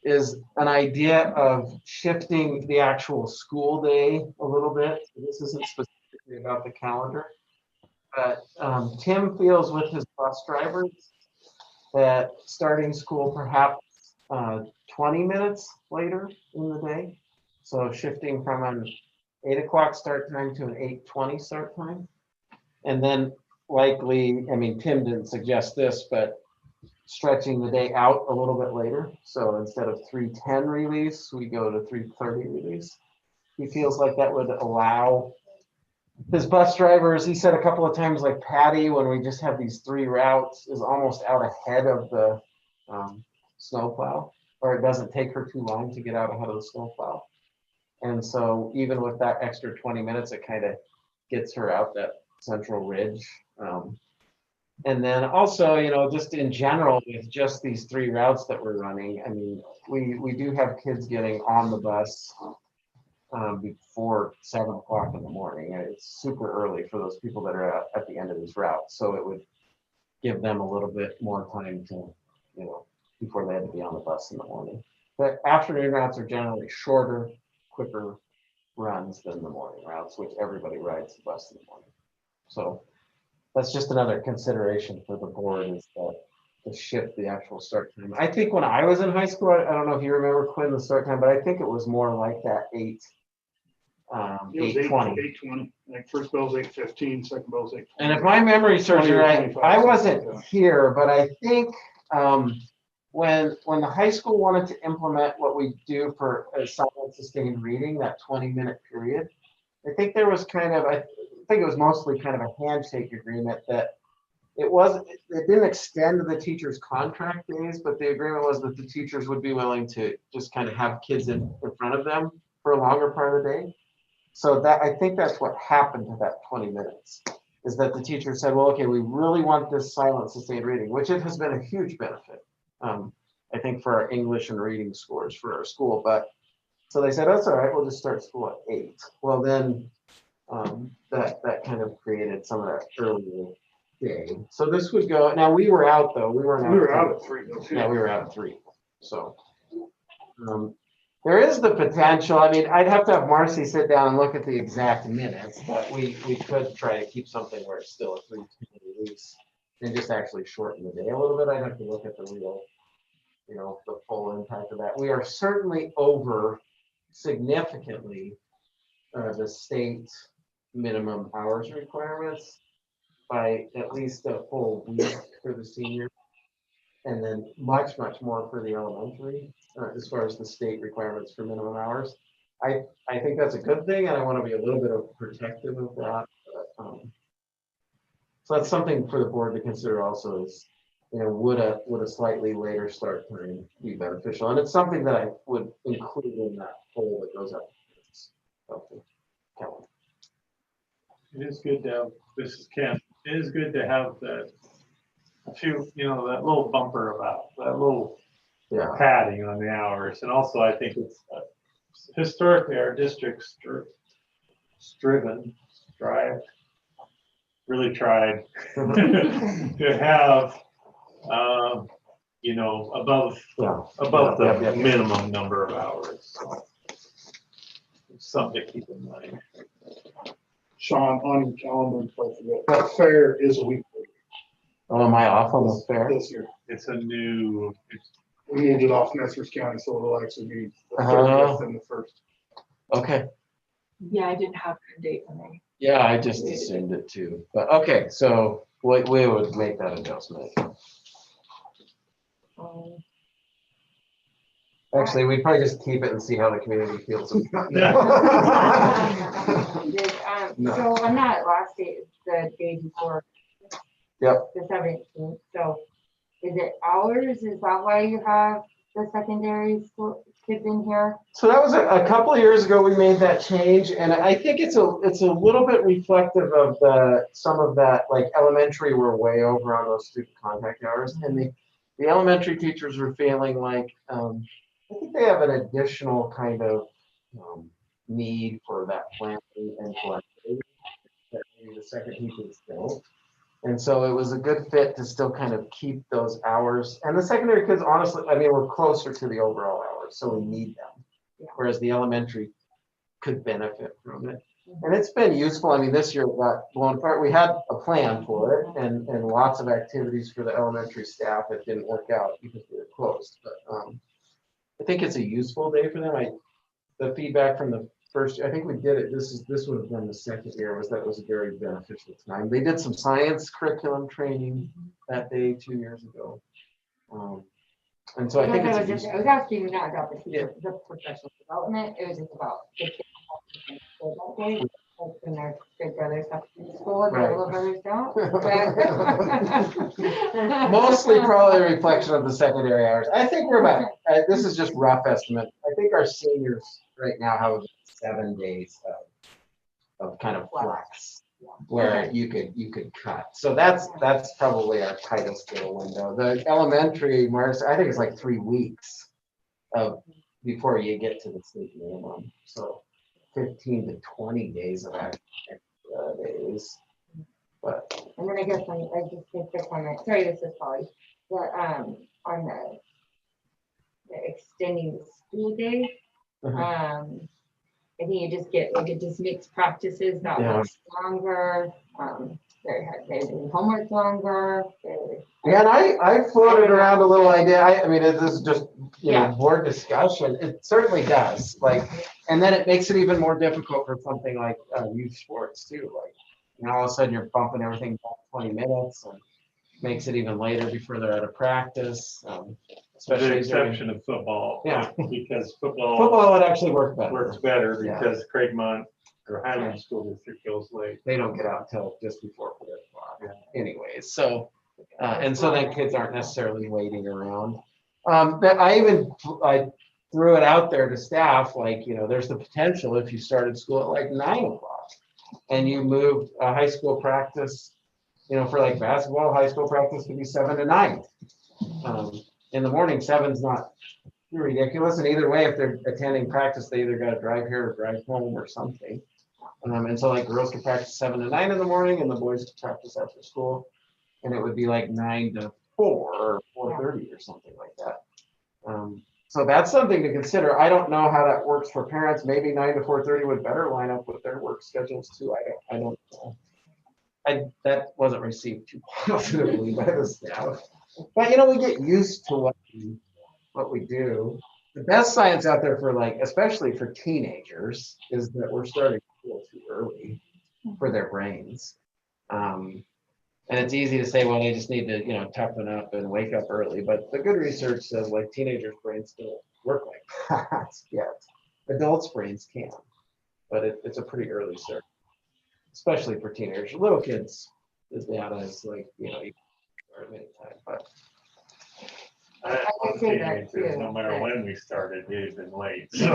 is an idea of shifting the actual school day a little bit. This isn't specifically about the calendar, but Tim feels with his bus drivers that starting school perhaps 20 minutes later in the day. So shifting from an 8 o'clock start time to an 8:20 start time. And then likely, I mean, Tim didn't suggest this, but stretching the day out a little bit later. So instead of 3:10 release, we go to 3:30 release. He feels like that would allow his bus drivers, he said a couple of times, like Patty, when we just have these 3 routes, is almost out ahead of the snowplow, or it doesn't take her too long to get out ahead of the snowplow. And so even with that extra 20 minutes, it kind of gets her out that central ridge. And then also, you know, just in general, with just these 3 routes that we're running, I mean, we do have kids getting on the bus before 7 o'clock in the morning. It's super early for those people that are at the end of these routes. So it would give them a little bit more time to, you know, before they had to be on the bus in the morning. But afternoon routes are generally shorter, quicker runs than the morning routes, which everybody rides the bus in the morning. So that's just another consideration for the board, is that to shift the actual start time. I think when I was in high school, I don't know if you remember, Quinn, the start time, but I think it was more like that 8:20. 8:20, like first bell's 8:15, second bell's 8:20. And if my memory serves me right, I wasn't here, but I think when the high school wanted to implement what we do for silent sustained reading, that 20-minute period, I think there was I think it was mostly kind of a handshake agreement that it didn't extend the teachers' contract days, but the agreement was that the teachers would be willing to just kind of have kids in front of them for a longer part of the day. So that, I think that's what happened to that 20 minutes, is that the teacher said, well, okay, we really want this silent sustained reading, which it has been a huge benefit, I think, for our English and reading scores for our school. But so they said, that's all right, we'll just start school at 8. Well, then that kind of created some of that earlier day. So this would go, now we were out though, we weren't out. We were out at 3 though, too. Yeah, we were out at 3. So there is the potential. I mean, I'd have to have Marcy sit down and look at the exact minutes, but we could try to keep something where it's still a 3:10 release and just actually shorten the day a little bit. I'd have to look at the real, you know, the full impact of that. We are certainly over significantly the state minimum hours requirements by at least a full week for the seniors, and then much more for the elementary as far as the state requirements for minimum hours. I think that's a good thing, and I want to be a little bit protective of that. So that's something for the board to consider also is, would a slightly later start time be beneficial? And it's something that I would include in that poll that goes up. Kelly. It is good to have, this is Ken, it is good to have that, a few, that little bumper about, that little Yeah. padding on the hours. And also I think it's historically our district's really tried to have, above Yeah. the Yeah. minimum number of hours. So it's something to keep in mind. Sean, on your calendar, don't forget, that fair is a week Oh, am I off on the fair? this year. It's a new, We moved it off Messers County, so it'll actually be the Uh-huh. 30th and the 1st. Okay. Yeah, I didn't have a date for me. Yeah, I just assumed it too. But okay, so we would make that adjustment. Actually, we'd probably just keep it and see how the community feels. No. So on that last day, the day before. Yep. The 17th, so is it hours? Is that why you have the secondary school kids in here? So that was a couple of years ago, we made that change, and I think it's a little bit reflective of some of that, like elementary were way over on those student contact hours, and the elementary teachers were feeling like, I think they have an additional kind of need for that planning and collecting that maybe the second teachers don't. And so it was a good fit to still kind of keep those hours. And the secondary kids, honestly, I mean, we're closer to the overall hours, so we need them. Whereas the elementary could benefit from it. And it's been useful. I mean, this year it got blown apart. We had a plan for it and lots of activities for the elementary staff. It didn't work out because we were closed. But I think it's a useful day for them. The feedback from the first, I think we did it. This would have been the second year. That was a very beneficial time. They did some science curriculum training that day 2 years ago, and so I think I was asking not about the teacher, the professional development. It was just about the kids that day. Like when their big brothers have to be in school, and their little brothers don't. mostly probably a reflection of the secondary hours. I think we're about. This is just rough estimate. I think our seniors right now have about 7 days of kind of flex where you could cut. So that's probably our tightest little window. The elementary, Mars, I think it's like 3 weeks of before you get to the state minimum. So 15 to 20 days of extra days. But and then I guess I just think the comment. Sorry, this is Polly. But on the extending the school day. I think you just get like it just makes practices that much longer. They're doing homework longer. Yeah, and I floated around a little idea. I mean, this is just board discussion. It certainly does. And then it makes it even more difficult for something like youth sports too. Like all of a sudden you're bumping everything back 20 minutes and makes it even later before they're out of practice. With the exception of football. Yeah. Because football would actually work better. Works better because Craigmont or Highland School District goes late. They don't get out until just before 4 o'clock. Anyways, so and so then kids aren't necessarily waiting around. But I threw it out there to staff, there's the potential if you started school at like 9 o'clock and you moved a high school practice, for like basketball, high school practice could be 7 to 9. In the morning, 7's not ridiculous. And either way, if they're attending practice, they either got to drive here or drive home or something. And so like girls could practice 7 to 9 in the morning and the boys could practice after school. And it would be like 9 to 4 or 4:30 or something like that. So that's something to consider. I don't know how that works for parents. Maybe 9 to 4:30 would better line up with their work schedules too. I don't know. That wasn't received too positively by the staff. But we get used to what we do. The best science out there for especially for teenagers, is that we're starting school too early for their brains. And it's easy to say, well, they just need to, toughen up and wake up early. But the good research says teenagers' brains don't work like that yet. Adults' brains can, but it's a pretty early start, especially for teenagers. Little kids, the data is like, you know, you can start many times, but. I had I one could say that teenager, too, no matter but- when we started, he'd been late. So.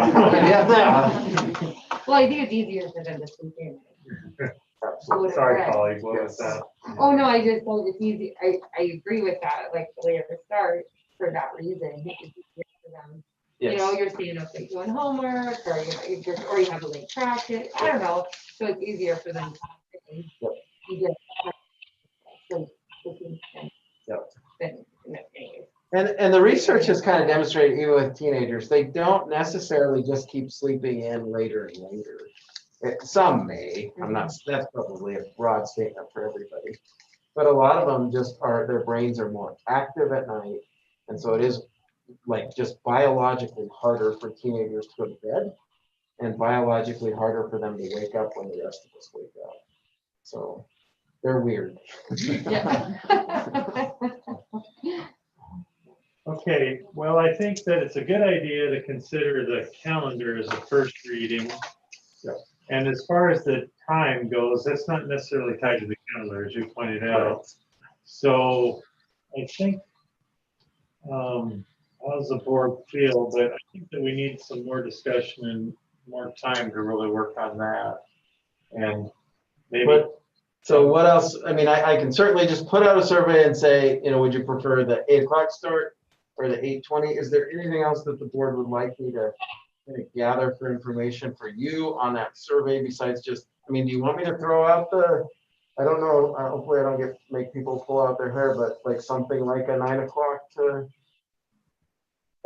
Well, I think it's easier for them to sleep in. Sorry, colleague, what was that? Oh, no, I just thought it's easy. I agree with that, like the way at the start, for that reason. It's easier for them. You know, you're staying up late doing homework, or you just, or you have a late practice, I don't know, so it's easier for them. Yep. You get- so, Yep. anyways. And the research has kind of demonstrated, even with teenagers, they don't necessarily just keep sleeping in later and later. Some may, I'm not, that's probably a broad statement for everybody. But a lot of them just are, their brains are more active at night. And so it is like just biologically harder for teenagers to go to bed and biologically harder for them to wake up when the rest of us wake up. So they're weird. Yeah. Okay, well, I think that it's a good idea to consider the calendar as a first reading. Yep. And as far as the time goes, that's not necessarily tied to the calendar, as you pointed out. So I think, how does the board feel? But I think that we need some more discussion and more time to really work on that. And maybe. But, so what else? I mean, I can certainly just put out a survey and say, you know, would you prefer the 8 o'clock start or the 8:20? Is there anything else that the board would like me to kind of gather for information for you on that survey besides just, I mean, do you want me to throw out the, I don't know, hopefully I don't make people pull out their hair, but like something like a 9 o'clock to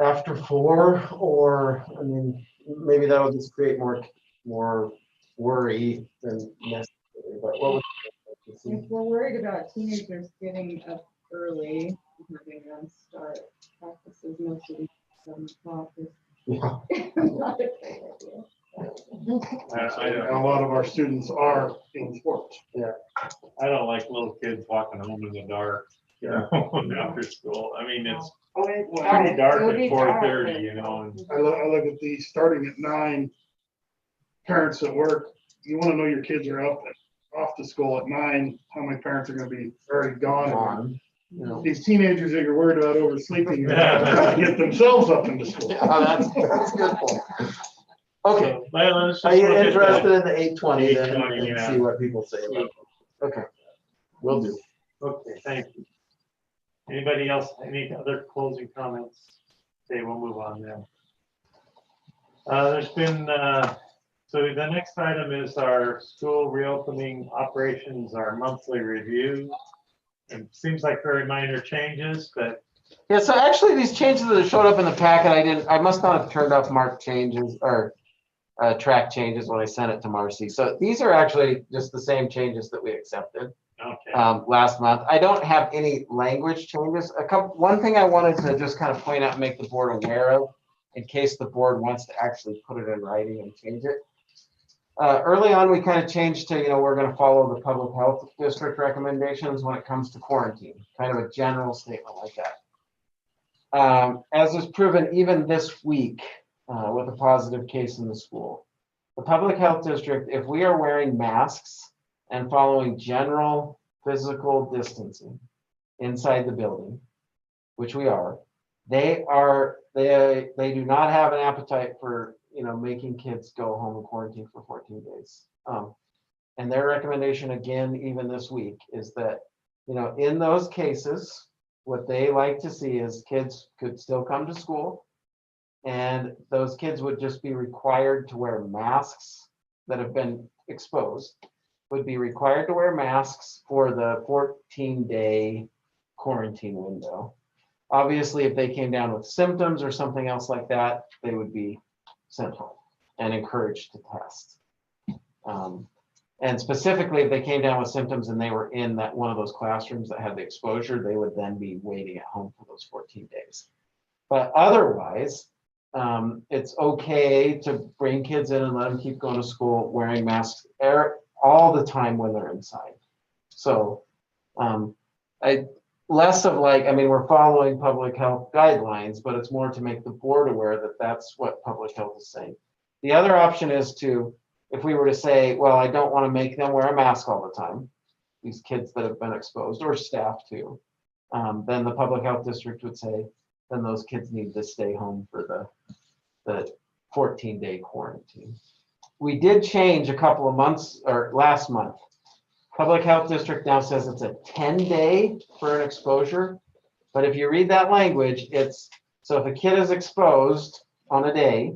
after 4, or, I mean, maybe that'll just create more worry than necessary, but what would you like to If see? we're worried about teenagers getting up early, having them start practices most of the 7 o'clock is Yeah. not a great idea. I And a don't, lot of our students are in sports. I don't like little kids walking home in the dark, you know, after school. I mean, it's Oh, it's pretty dark It'll at be dark. 4:30, you know, and I look at these starting at 9, parents at work, you want to know your kids are up and off to school at 9, how many parents are going to be already gone? On, you know. These teenagers that you're worried about oversleeping, are trying to get themselves up into school. Yeah, that's a good point. Okay, so, well, let's are just you look at interested that. in the 8:20 then 8:20, and yeah. see what people say about it? Okay, will do. Okay, thank you. Anybody else, any other closing comments? Okay, we'll move on then. There's been, so the next item is our school reopening operations, our monthly review. It seems like very minor changes, but Yeah, so actually these changes that showed up in the packet, I must not have turned off mark changes or track changes when I sent it to Marcy. So these are actually just the same changes that we accepted okay. last month. I don't have any language changes. One thing I wanted to just kind of point out and make the board aware of in case the board wants to actually put it in writing and change it. Early on, we kind of changed to, you know, we're going to follow the public health district recommendations when it comes to quarantine, kind of a general statement like that. As is proven even this week with a positive case in the school, the public health district, if we are wearing masks and following general physical distancing inside the building, which we are, they do not have an appetite for, you know, making kids go home and quarantine for 14 days. And their recommendation again, even this week, is that, you know, in those cases, what they like to see is kids could still come to school, and those kids would just be required to wear masks that have been exposed, would be required to wear masks for the 14-day quarantine window. Obviously, if they came down with symptoms or something else like that, they would be sent home and encouraged to test. And specifically, if they came down with symptoms and they were in that one of those classrooms that had the exposure, they would then be waiting at home for those 14 days. But otherwise, it's okay to bring kids in and let them keep going to school wearing masks all the time when they're inside. So less of like, I mean, we're following public health guidelines, but it's more to make the board aware that that's what public health is saying. The other option is to, if we were to say, well, I don't want to make them wear a mask all the time, these kids that have been exposed, or staff too, then the public health district would say, then those kids need to stay home for the 14-day quarantine. We did change a couple of months, or last month. Public health district now says it's a 10-day for an exposure. But if you read that language, it's, so if a kid is exposed on a day,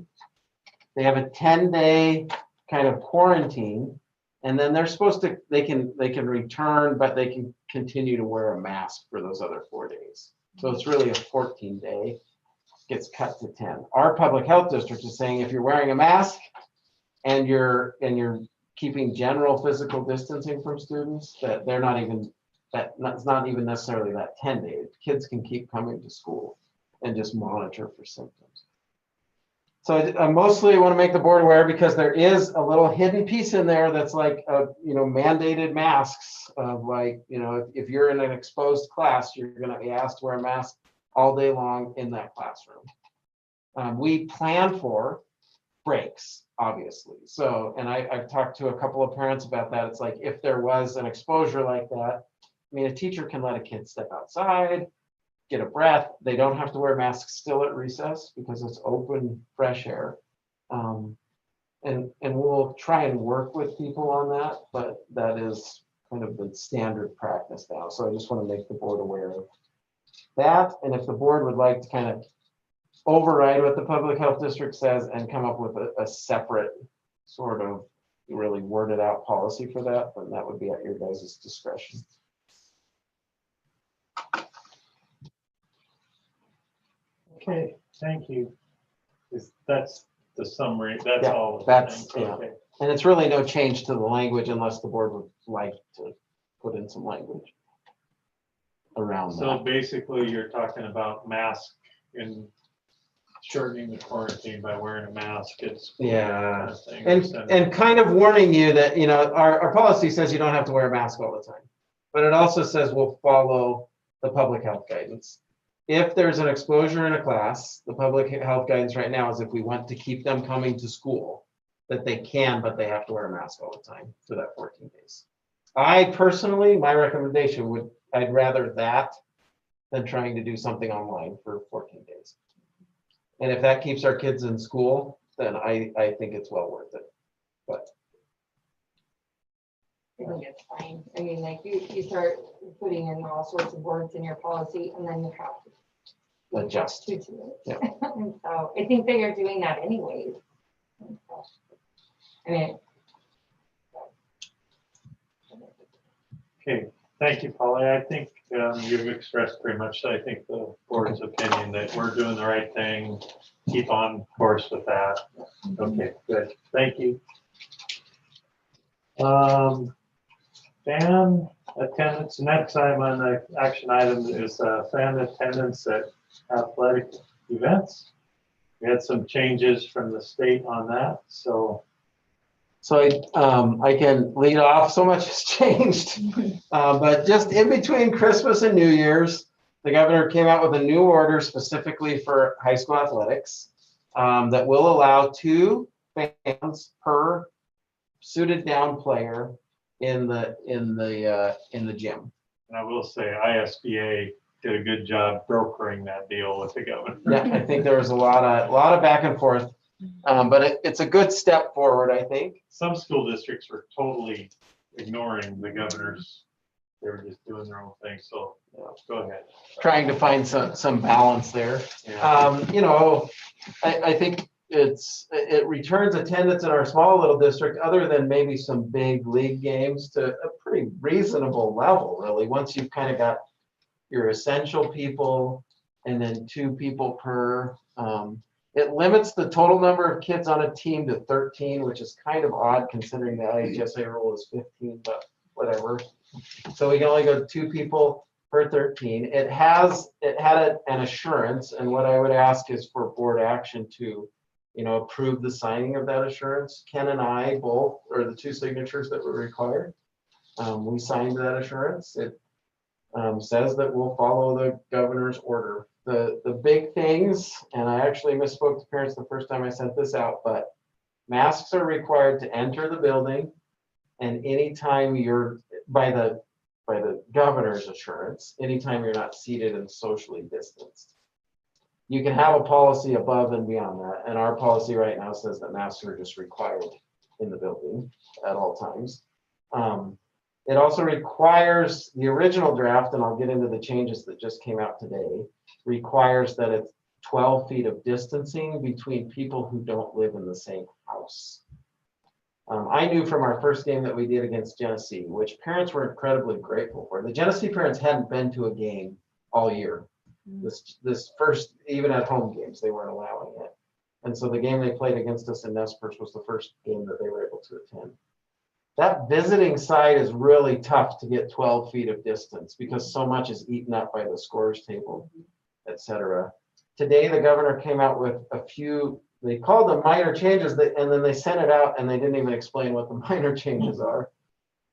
they have a 10-day kind of quarantine, and then they're supposed to, they can return, but they can continue to wear a mask for those other 4 days. So it's really a 14-day, gets cut to 10. Our public health district is saying if you're wearing a mask and you're keeping general physical distancing from students, that they're not even, it's not even necessarily that 10 days. Kids can keep coming to school and just monitor for symptoms. So I mostly want to make the board aware, because there is a little hidden piece in there that's like, mandated masks of, like, if you're in an exposed class, you're going to be asked to wear a mask all day long in that classroom. We plan for breaks, obviously. So, and I've talked to a couple of parents about that. It's like, if there was an exposure like that, I mean, a teacher can let a kid step outside, get a breath. They don't have to wear masks still at recess because it's open, fresh air. And we'll try and work with people on that, but that is kind of the standard practice now. So I just want to make the board aware of that. And if the board would like to kind of override what the public health district says and come up with a separate sort of really worded out policy for that, then that would be at your guys' discretion. Okay, thank you. That's the summary, that's Yeah, all. of the that's- things. yeah. Okay. And it's really no change to the language unless the board would like to put in some language around So that. basically, you're talking about mask and shortening the quarantine by wearing a mask. It's Yeah. And kind of warning you that, our policy says you don't have to wear a mask all the time, but it also says we'll follow the public health guidance. If there's an exposure in a class, the public health guidance right now is if we want to keep them coming to school, that they can, but they have to wear a mask all the time for that 14 days. I personally, my recommendation would, I'd rather that than trying to do something online for 14 days. And if that keeps our kids in school, then I think it's well worth it. But I think it's fine. I mean, like, you start putting in all sorts of words in your policy, and then you have to adjust. to it. Yeah. And so I think they are doing that anyways. I mean. Okay, thank you, Polly. I think you've expressed pretty much, I think, the board's opinion that we're doing the right thing. Keep on course with that. Okay, good. Thank you. Fan attendance, next time on the action item is fan attendance at athletic events. We had some changes from the state on that, so. So I can lead off. So much has changed, but just in between Christmas and New Year's, the governor came out with a new order specifically for high school athletics that will allow 2 fans per suited down player in the gym. And I will say ISBA did a good job brokering that deal with the governor. Yeah, I think there was a lot of back and forth, but it's a good step forward, I think. Some school districts were totally ignoring the governors. They were just doing their own thing. So go ahead. Trying to find some balance there. Yeah. I think it returns attendance in our small little district, other than maybe some big league games, to a pretty reasonable level, really. Once you've kind of got your essential people and then 2 people per. It limits the total number of kids on a team to 13, which is kind of odd considering the IHSA rule is 15, but whatever. So we can only go 2 people per 13. It had an assurance, and what I would ask is for board action to, approve the signing of that assurance. Ken and I both are the 2 signatures that were required. We signed that assurance. It says that we'll follow the governor's order. The big things, and I actually misspoke to parents the first time I sent this out, but masks are required to enter the building, and anytime you're by the by the governor's assurance, anytime you're not seated and socially distanced. You can have a policy above and beyond that, and our policy right now says that masks are just required in the building at all times. It also requires, the original draft, and I'll get into the changes that just came out today, requires that it's 12 feet of distancing between people who don't live in the same house. I knew from our first game that we did against Genesee, which parents were incredibly grateful for. The Genesee parents hadn't been to a game all year. This first, even at home games, they weren't allowing it. And so the game they played against us in Nez Perce was the first game that they were able to attend. That visiting side is really tough to get 12 feet of distance because so much is eaten up by the scores table, etc. Today, the governor came out with a few, they called them minor changes, and then they sent it out and they didn't even explain what the minor changes are.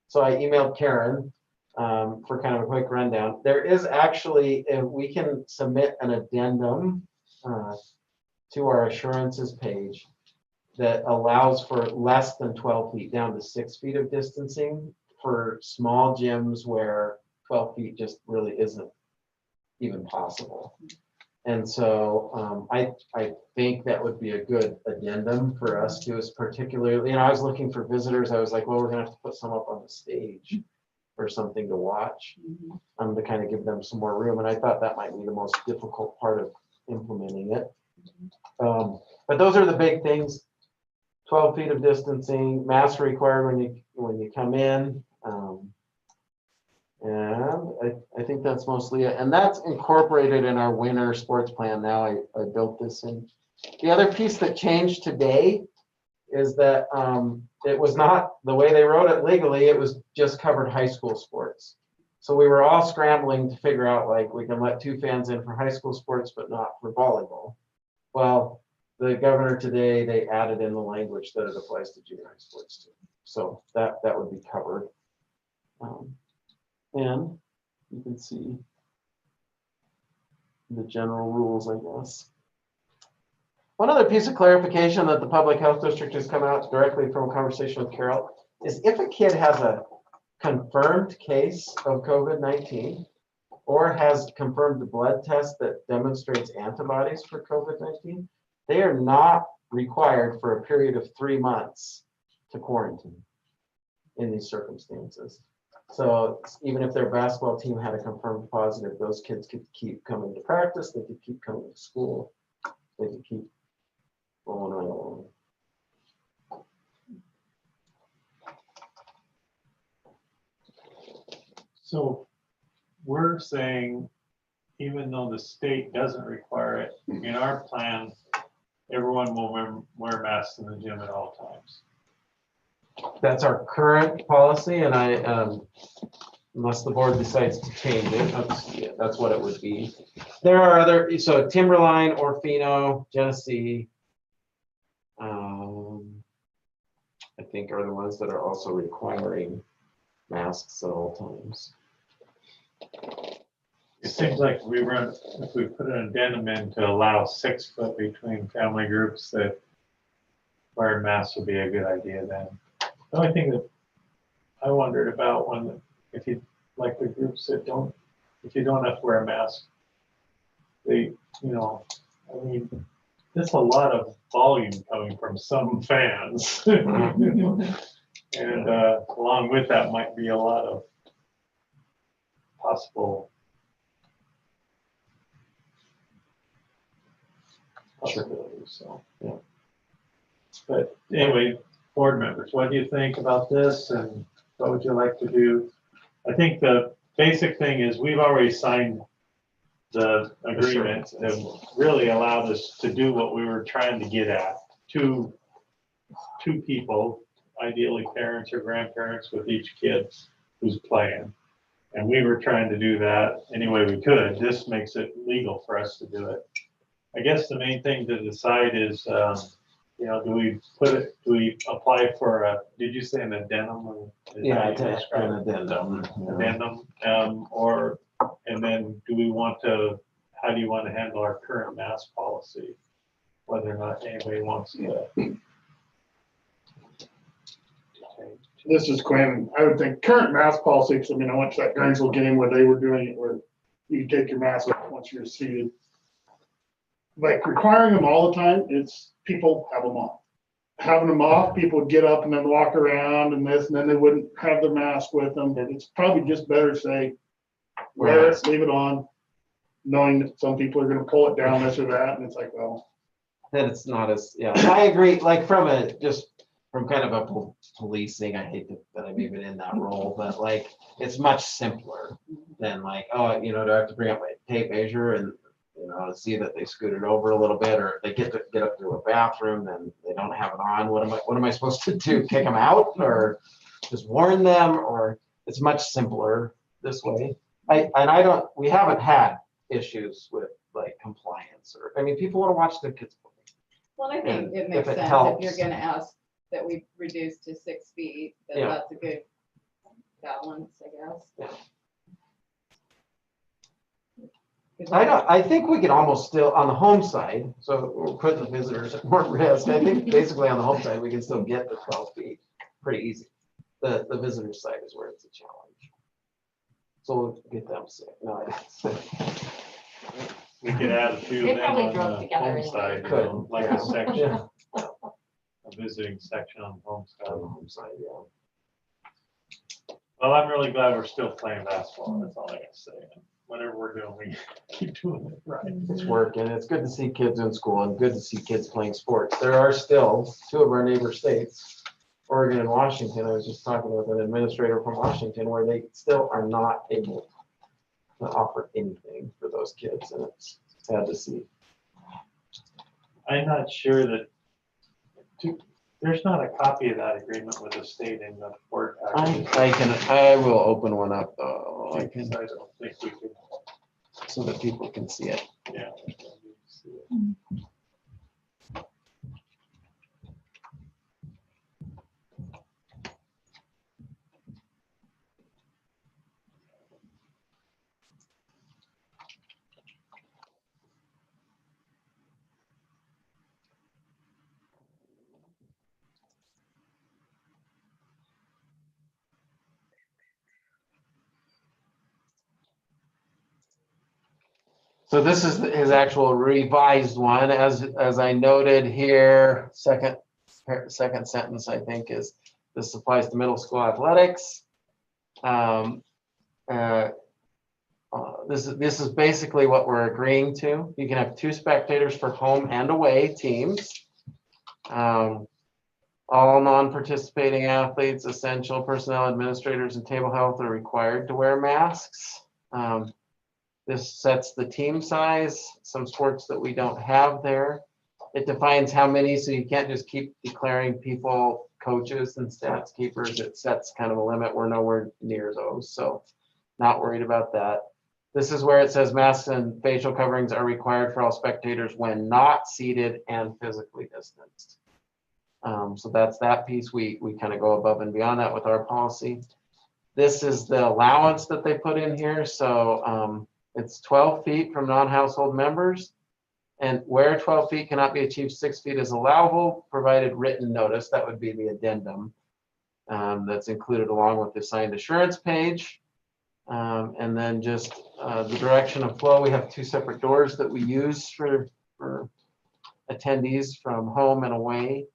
So I emailed Karen for kind of a quick rundown. There is actually, we can submit an addendum to our assurances page that allows for less than 12 feet, down to 6 feet of distancing for small gyms where 12 feet just really isn't even possible. And so I think that would be a good addendum for us to, is particularly, I was looking for visitors. I was like, well, we're gonna have to put some up on the stage or something to watch, to kind of give them some more room. And I thought that might be the most difficult part of implementing it. But those are the big things. 12 feet of distancing, mask required when you come in. And I think that's mostly it. And that's incorporated in our winter sports plan. Now I built this in. The other piece that changed today is that it was not the way they wrote it legally, it was just covered high school sports. So we were all scrambling to figure out, like, we can let 2 fans in for high school sports, but not for volleyball. Well, the governor today, they added in the language that it applies to junior high sports too. So that would be covered. And you can see the general rules, I guess. One other piece of clarification that the public health district has come out directly from a conversation with Carol is if a kid has a confirmed case of COVID-19 or has confirmed a blood test that demonstrates antibodies for COVID-19, they are not required for a period of 3 months to quarantine in these circumstances. So even if their basketball team had a confirmed positive, those kids could keep coming to practice, they could keep coming to school, they could keep going right along. So we're saying, even though the state doesn't require it, in our plan, everyone will wear masks in the gym at all times. That's our current policy, and unless the board decides to change it, that's what it would be. There are other, so Timberline, Orfino, Genesee, I think are the ones that are also requiring masks at all times. It seems like if we put an addendum in to allow 6 foot between family groups, that wearing masks would be a good idea then. The only thing that I wondered about if you like the groups that if you don't have to wear a mask, there's a lot of volume coming from some fans. And along with that might be a lot of possible possibilities. So, yeah. But anyway, board members, what do you think about this and what would you like to do? I think the basic thing is we've already signed the agreement that really allowed us to do what we were trying to get at. Two people, ideally parents or grandparents with each kid who's playing. And we were trying to do that any way we could. This makes it legal for us to do it. I guess the main thing to decide is, do we apply for did you say an addendum? Yeah, an addendum. Addendum, and then how do you want to handle our current mask policy? Whether or not anybody wants to This is Quinn. I would think current mask policy, 'cause I mean, I went to that Gainesville game where they were doing it where you take your mask off once you're seated. Like requiring them all the time, it's people have them on. Having them off, people would get up and then walk around and this, and then they wouldn't have their mask with them. And it's probably just better to say, wear it, leave it on, knowing that some people are gonna pull it down, this or that, and it's like, well. Then it's not as, yeah, I agree, like from kind of a policing, I hate that I'm even in that role, but like, it's much simpler than like, oh, do I have to bring up my tape measure and, see that they scooted over a little bit, or if they get up to a bathroom, then they don't have it on. What am I supposed to do? Kick them out or just warn them? Or it's much simpler this way. We haven't had issues with like compliance people want to watch their kids play. Well, I think And it makes if it sense if helps. you're gonna ask that we reduce to 6 feet, then Yeah. that's a good balance, I guess. Yeah. 'Cause I think we can almost still, on the home side, so we're putting the visitors at more risk. I think basically on the home side, we can still get the 12 feet pretty easy. The visitor side is where it's a challenge. So we'll get them sick. No, We could add a few They of them probably on drove the together home anyway. side, Could, like yeah. a section, Yeah. a visiting section on the home On the side. home side, yeah. Well, I'm really glad we're still playing basketball. That's all I gotta say. Whatever we're doing, we keep doing it right. It's working. It's good to see kids in school and good to see kids playing sports. There are still two of our neighbor states, Oregon and Washington. I was just talking with an administrator from Washington where they still are not able to offer anything for those kids, and it's sad to see. I'm not sure that, there's not a copy of that agreement with the state in the board package. I will open one up though. I don't think we could, So that people can see it. yeah. So this is his actual revised one, as I noted here, second sentence, I think, is this applies to middle school athletics. This is basically what we're agreeing to. You can have 2 spectators for home and away teams. All non-participating athletes, essential personnel, administrators, and table health are required to wear masks. This sets the team size, some sports that we don't have there. It defines how many, so you can't just keep declaring people coaches and stats keepers. It sets kind of a limit. We're nowhere near those, so not worried about that. This is where it says masks and facial coverings are required for all spectators when not seated and physically distanced. So that's that piece. We kind of go above and beyond that with our policy. This is the allowance that they put in here. So it's 12 feet from non-household members, and where 12 feet cannot be achieved, 6 feet is allowable, provided written notice. That would be the addendum that's included along with the signed assurance page. And then just the direction of flow. We have 2 separate doors that we use for attendees from home and away.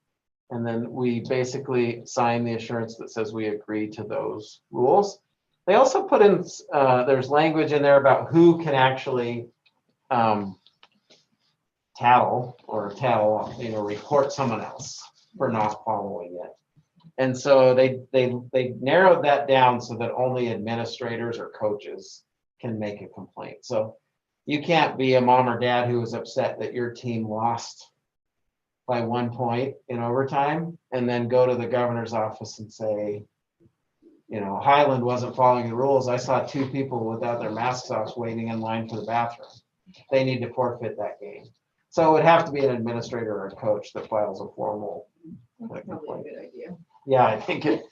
And then we basically sign the assurance that says we agree to those rules. They also put in, there's language in there about who can actually report someone else for not following it. And so they narrowed that down so that only administrators or coaches can make a complaint. So you can't be a mom or dad who is upset that your team lost by 1 point in overtime and then go to the governor's office and say, Highland wasn't following the rules. I saw 2 people without their masks off waiting in line for the bathroom. They need to forfeit that game. So it would have to be an administrator or a coach that files a formal That's probably a good idea. Yeah, I think it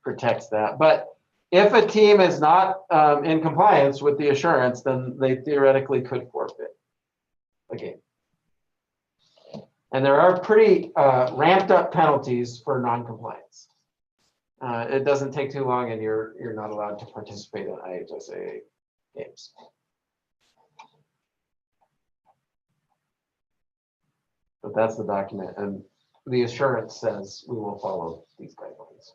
protects that. But if a team is not in compliance with the assurance, then they theoretically could forfeit a game. And there are pretty ramped up penalties for non-compliance. It doesn't take too long and you're not allowed to participate in IHSA games. But that's the document, and the assurance says we will follow these guidelines.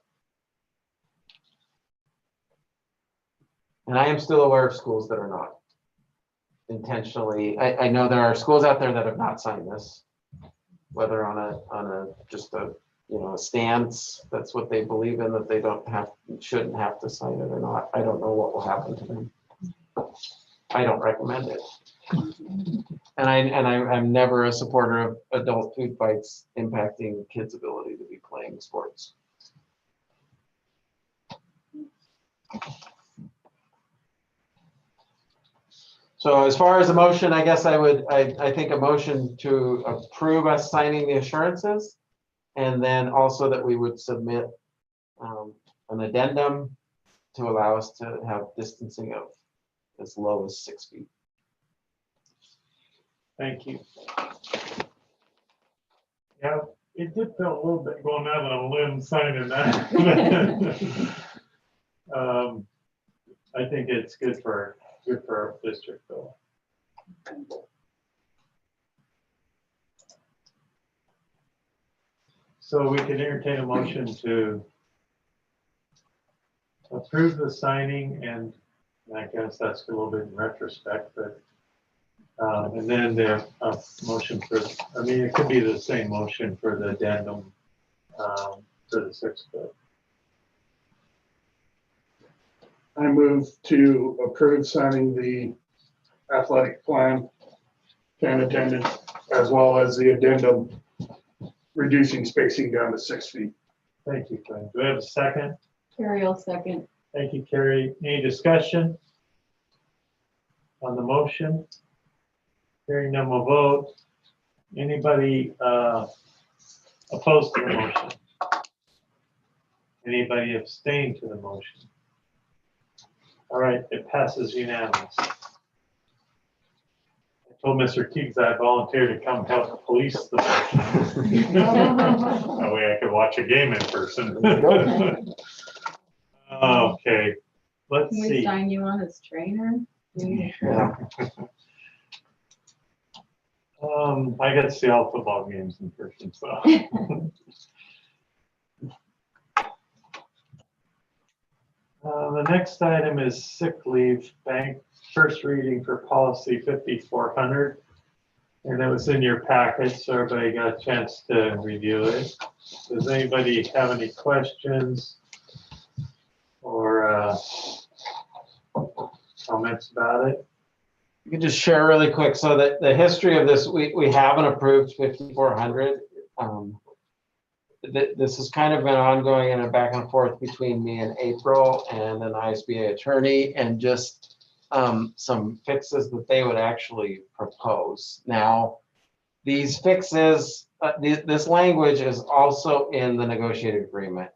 And I am still aware of schools that are not intentionally. I know there are schools out there that have not signed this, whether on a just a a stance, that's what they believe in, that they shouldn't have to sign it or not. I don't know what will happen to them. I don't recommend it. And I'm never a supporter of adult food fights impacting kids' ability to be playing sports. So as far as a motion, I guess I think a motion to approve us signing the assurances, and then also that we would submit an addendum to allow us to have distancing of as low as 6 feet. Thank you. Yeah, it did feel a little bit going out on a limb signing that. I think it's good for our district though. So we can entertain a motion to approve the signing, and I guess that's a little bit in retrospect, but and then the motion for, I mean, it could be the same motion for the addendum to the 6 foot. I move to approve signing the athletic plan and attendance, as well as the addendum reducing spacing down to 6 feet. Thank you, Frank. Do we have a second? Carrie will second. Thank you, Carrie. Any discussion on the motion? Hearing none, we'll vote. Anybody opposed to the motion? Anybody abstain to the motion? All right, it passes unanimous. I told Mr. Teagues I volunteered to come help police the motion. That way I could watch a game in person. Okay, let's Can we see. sign you on as trainer? Yeah. I got to see all football games in person, so. The next item is sick leave bank, first reading for policy 5400. And it was in your package, so everybody got a chance to review it. Does anybody have any questions or comments about it? You can just share really quick. So that the history of this, we haven't approved 5400. This has kind of been ongoing in a back and forth between me and April and an ISBA attorney, and just some fixes that they would actually propose. Now, these fixes, this language is also in the negotiated agreement.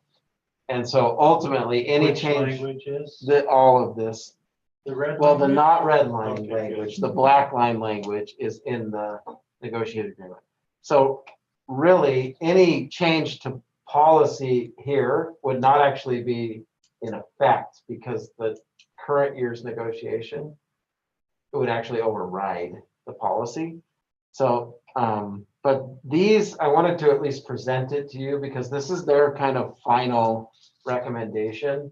And so ultimately, any Which change, language is? all of this, The red well, the language? not red line Okay, language, good. the black line language is in the negotiated agreement. So really, any change to policy here would not actually be in effect, because the current year's negotiation, it would actually override the policy. So, but these, I wanted to at least present it to you because this is their kind of final recommendation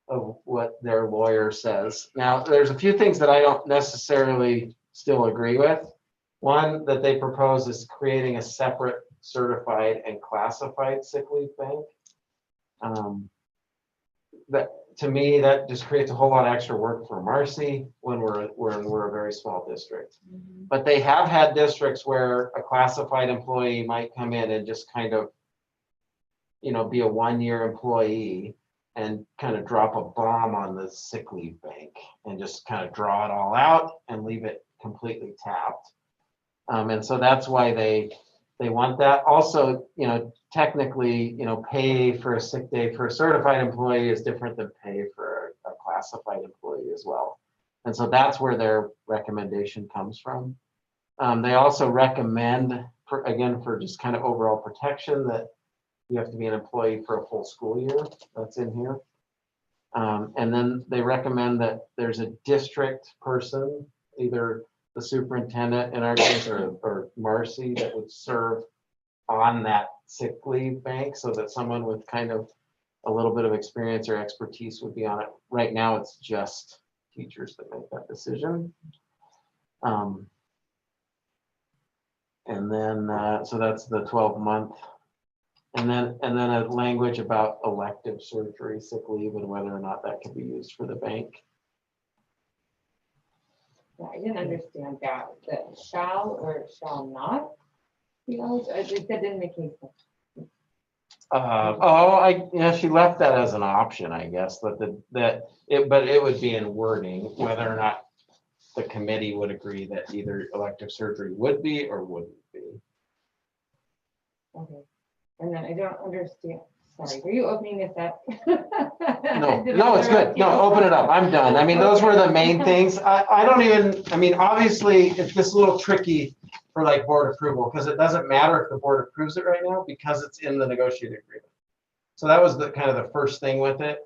of what their lawyer says. Now, there's a few things that I don't necessarily still agree with. One that they propose is creating a separate certified and classified sick leave bank. That, to me, that just creates a whole lot of extra work for Marcy when we're a very small district. But they have had districts where a classified employee might come in and just kind of, be a 1-year employee and kind of drop a bomb on the sick leave bank and just kind of draw it all out and leave it completely tapped. And so that's why they want that. Also, technically, pay for a sick day for a certified employee is different than pay for a classified employee as well. And so that's where their recommendation comes from. They also recommend, for just kind of overall protection, that you have to be an employee for a full school year. That's in here. And then they recommend that there's a district person, either the superintendent in our case or Marcy, that would serve on that sick leave bank so that someone with kind of a little bit of experience or expertise would be on it. Right now, it's just teachers that make that decision. And then, so that's the 12-month. And then a language about elective surgery, sick leave, and whether or not that can be used for the bank. Yeah, I didn't understand that, shall or shall not. You know, that didn't make any sense. Yeah, she left that as an option, I guess, but but it would be in wording, whether or not the committee would agree that either elective surgery would be or wouldn't be. Okay. And then I don't understand, sorry, are you opening this up? No, it's good. No, open it up. I'm done. I mean, those were the main things. I don't even, I mean, obviously, it's just a little tricky for like board approval, because it doesn't matter if the board approves it right now because it's in the negotiated agreement. So that was the kind of the first thing with it.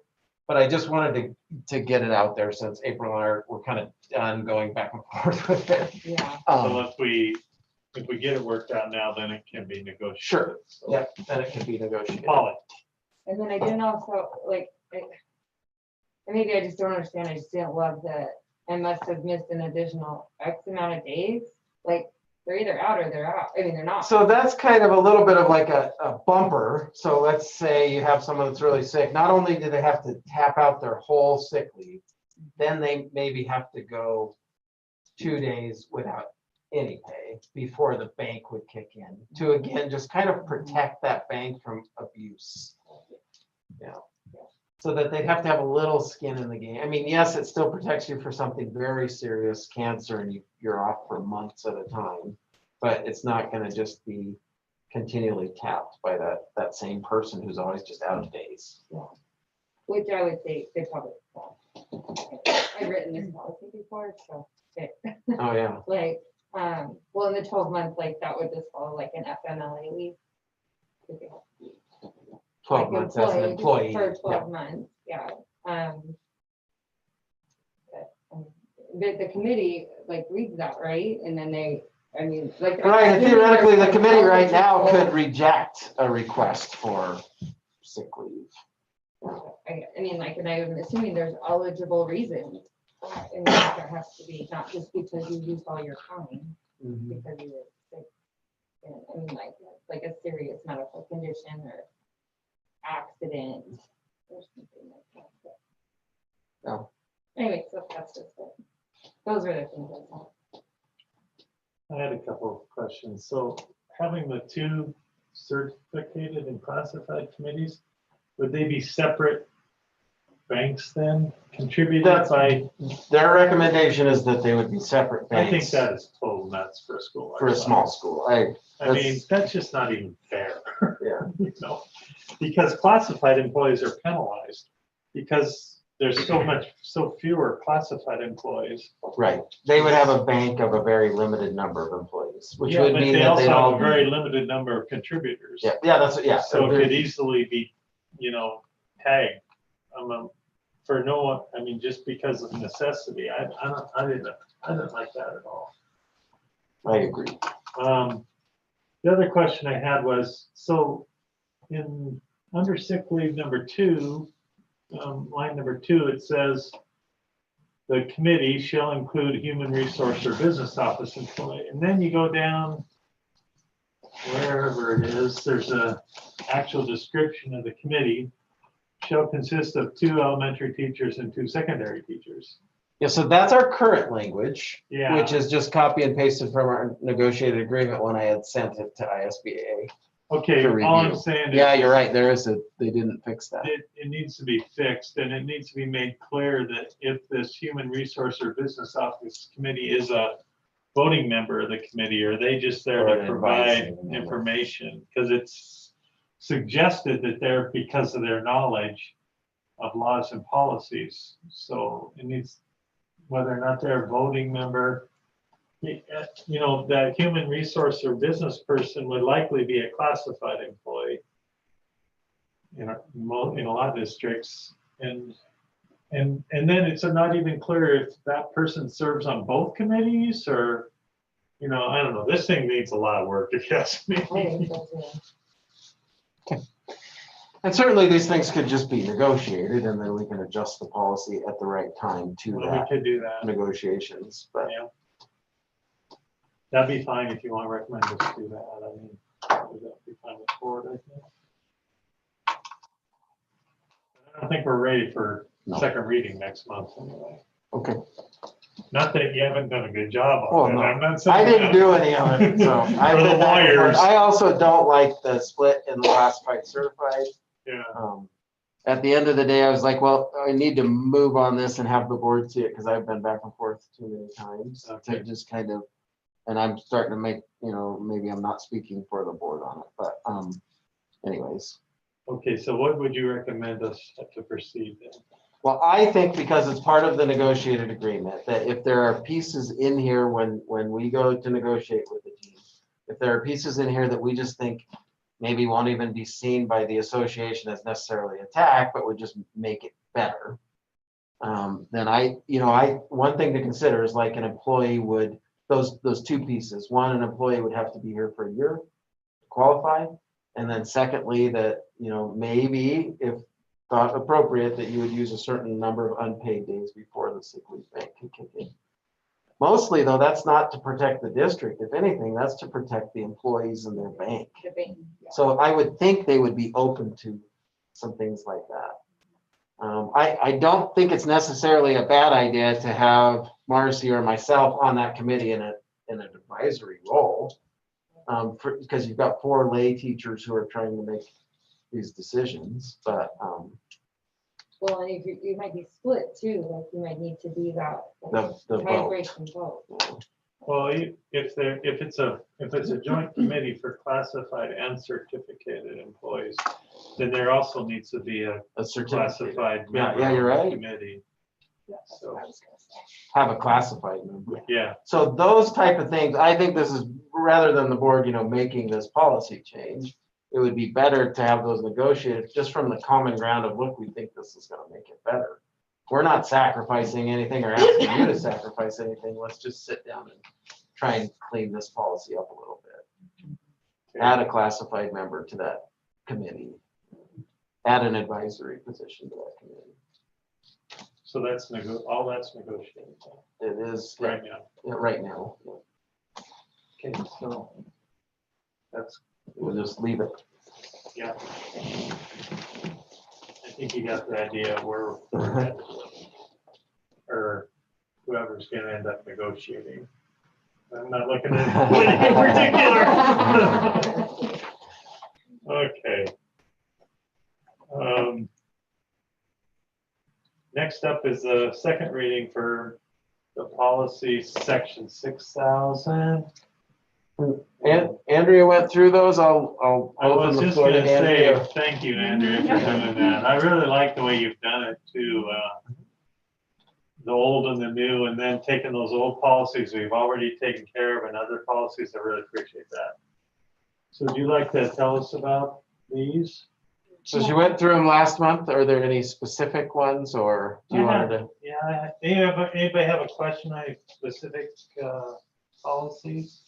But I just wanted to get it out there since April and I were kind of done going back and forth with it. Yeah. So if we get it worked out now, then it can be negotiated. Sure. So, Yeah, then it can be negotiated. Polly, And then I didn't also, like, and maybe I just don't understand, I just didn't love that I must have missed an additional X amount of days. Like, they're either out or they're out. I mean, they're not. So that's kind of a little bit of like a bumper. So let's say you have someone that's really sick. Not only do they have to tap out their whole sick leave, then they maybe have to go 2 days without any pay before the bank would kick in to, again, just kind of protect that bank from abuse. Yeah. So that they'd have to have a little skin in the game. I mean, yes, it still protects you for something very serious, cancer, and you're off for months at a time, but it's not going to just be continually tapped by that same person who's always just out of days. Yeah. Which I would say they probably won't. I've written this policy before, so Oh, yeah. like, well, in the 12 months, like that would just follow like an FMLA leave. 12 months as an employee. For 12 Yeah. months, yeah. But the committee like reads that, right? And then they, I mean, like. Right, and theoretically, the committee right now could reject a request for sick leave. I mean, like, and I'm assuming there's eligible reasons. And there has to be, not just because you used all your time, because you were sick. And I mean, like a serious medical condition or accident or something like that. No. Anyway, so that's just it. Those are the things I thought. I had a couple of questions. So having the two certificated and classified committees, would they be separate banks then, contributed by? Their recommendation is that they would be separate banks. I think that is total nuts for a school. For a small school. I mean, that's just not even fair. Yeah. You know, because classified employees are penalized because there's so fewer classified employees. Right. They would have a bank of a very limited number of employees, which Yeah, would but mean they that also they have all. a very limited number of contributors. Yeah. So it could easily be, tagged. For no one, I mean, just because of necessity. I didn't like that at all. I agree. The other question I had was, so under sick leave number 2, line number 2, it says the committee shall include human resource or business office employee. And then you go down wherever it is, there's a actual description of the committee shall consist of 2 elementary teachers and 2 secondary teachers. Yeah, so that's our current language, Yeah. which is just copy and pasted from our negotiated agreement when I had sent it to ISBA. Okay, For all I'm review. saying is. Yeah, you're right. They didn't fix that. It needs to be fixed, and it needs to be made clear that if this human resource or business office committee is a voting member of the committee, or they just there Or to an provide advising member. information, because it's suggested that they're because of their knowledge of laws and policies. So it needs, whether or not they're a voting member, that human resource or business person would likely be a classified employee. in a lot of districts, and then it's not even clear if that person serves on both committees or, I don't know. This thing needs a lot of work, if you ask me. I think so too. And certainly these things could just be negotiated and then we can adjust the policy at the right time to Well, we that could do that. negotiations, but Yeah. That'd be fine if you want to recommend us to do that. I mean, that'd be fine with the board, I think. I don't think we're ready for No. second reading next month anyway. okay. Not that you haven't done a good job Well, on it. no. I'm not saying I didn't that. do any of it, so. I've For the been back and forth. lawyers. I also don't like the split in the classified certified. Yeah. At the end of the day, I was like, well, I need to move on this and have the board see it because I've been back and forth too many times Okay. to just kind of, and I'm starting to make, maybe I'm not speaking for the board on it, but anyways. Okay, so what would you recommend us to proceed then? Well, I think because it's part of the negotiated agreement, that if there are pieces in here when we go to negotiate with the team, if there are pieces in here that we just think maybe won't even be seen by the association as necessarily attack, but would just make it better, then one thing to consider is like an employee would, those two pieces. One, an employee would have to be here for a year to qualify. And then secondly, that, maybe if thought appropriate, that you would use a certain number of unpaid days before the sick leave bank can kick in. Mostly though, that's not to protect the district. If anything, that's to protect the employees and their bank. The bank, yeah. So I would think they would be open to some things like that. I don't think it's necessarily a bad idea to have Marcy or myself on that committee in an advisory role. Because you've got 4 lay teachers who are trying to make these decisions, but Well, and if you might be split too, like you might need to be that. the vote. Vibration vote. Well, if it's a joint committee for classified and certificated employees, then there also needs to be a A certificate. classified Yeah, member yeah, you're of the right. committee. So, Have a classified member. yeah, So those type of things, I think this is, rather than the board, making this policy change, it would be better to have those negotiated just from the common ground of, look, we think this is gonna make it better. We're not sacrificing anything or asking you to sacrifice anything. Let's just sit down and try and clean this policy up a little bit. Add a classified member to that committee. Add an advisory position to that committee. so that's all that's negotiated It is right now. right now. Okay, so that's, We'll just leave it. yeah. I think you got the idea of where we're headed with it. Or whoever's gonna end up negotiating. I'm not looking at anybody in particular. Okay. Next up is the second reading for the policy section 6,000. And Andrea went through those. I'll I open was the just floor to gonna say, Andrea. thank you, Andrea, for doing that. I really like the way you've done it too. The old and the new, and then taking those old policies we've already taken care of and other policies. I really appreciate that. So would you like to tell us about these? So she went through them last month. Are there any specific ones, or do you want her to? Yeah, anybody have a question on specific policies?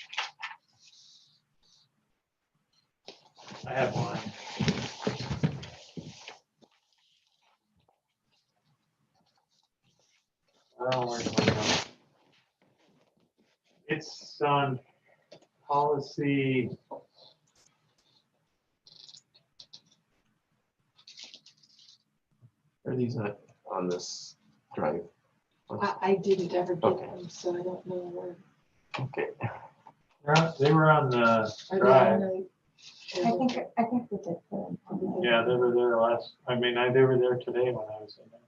I have one. Oh, where's my note? It's on policy. Are these on this drive? I didn't ever get Okay. them, so I don't know where. Okay. They were on the Are they drive. on the- I think we did put them. Yeah, they were there they were there today when I was in there.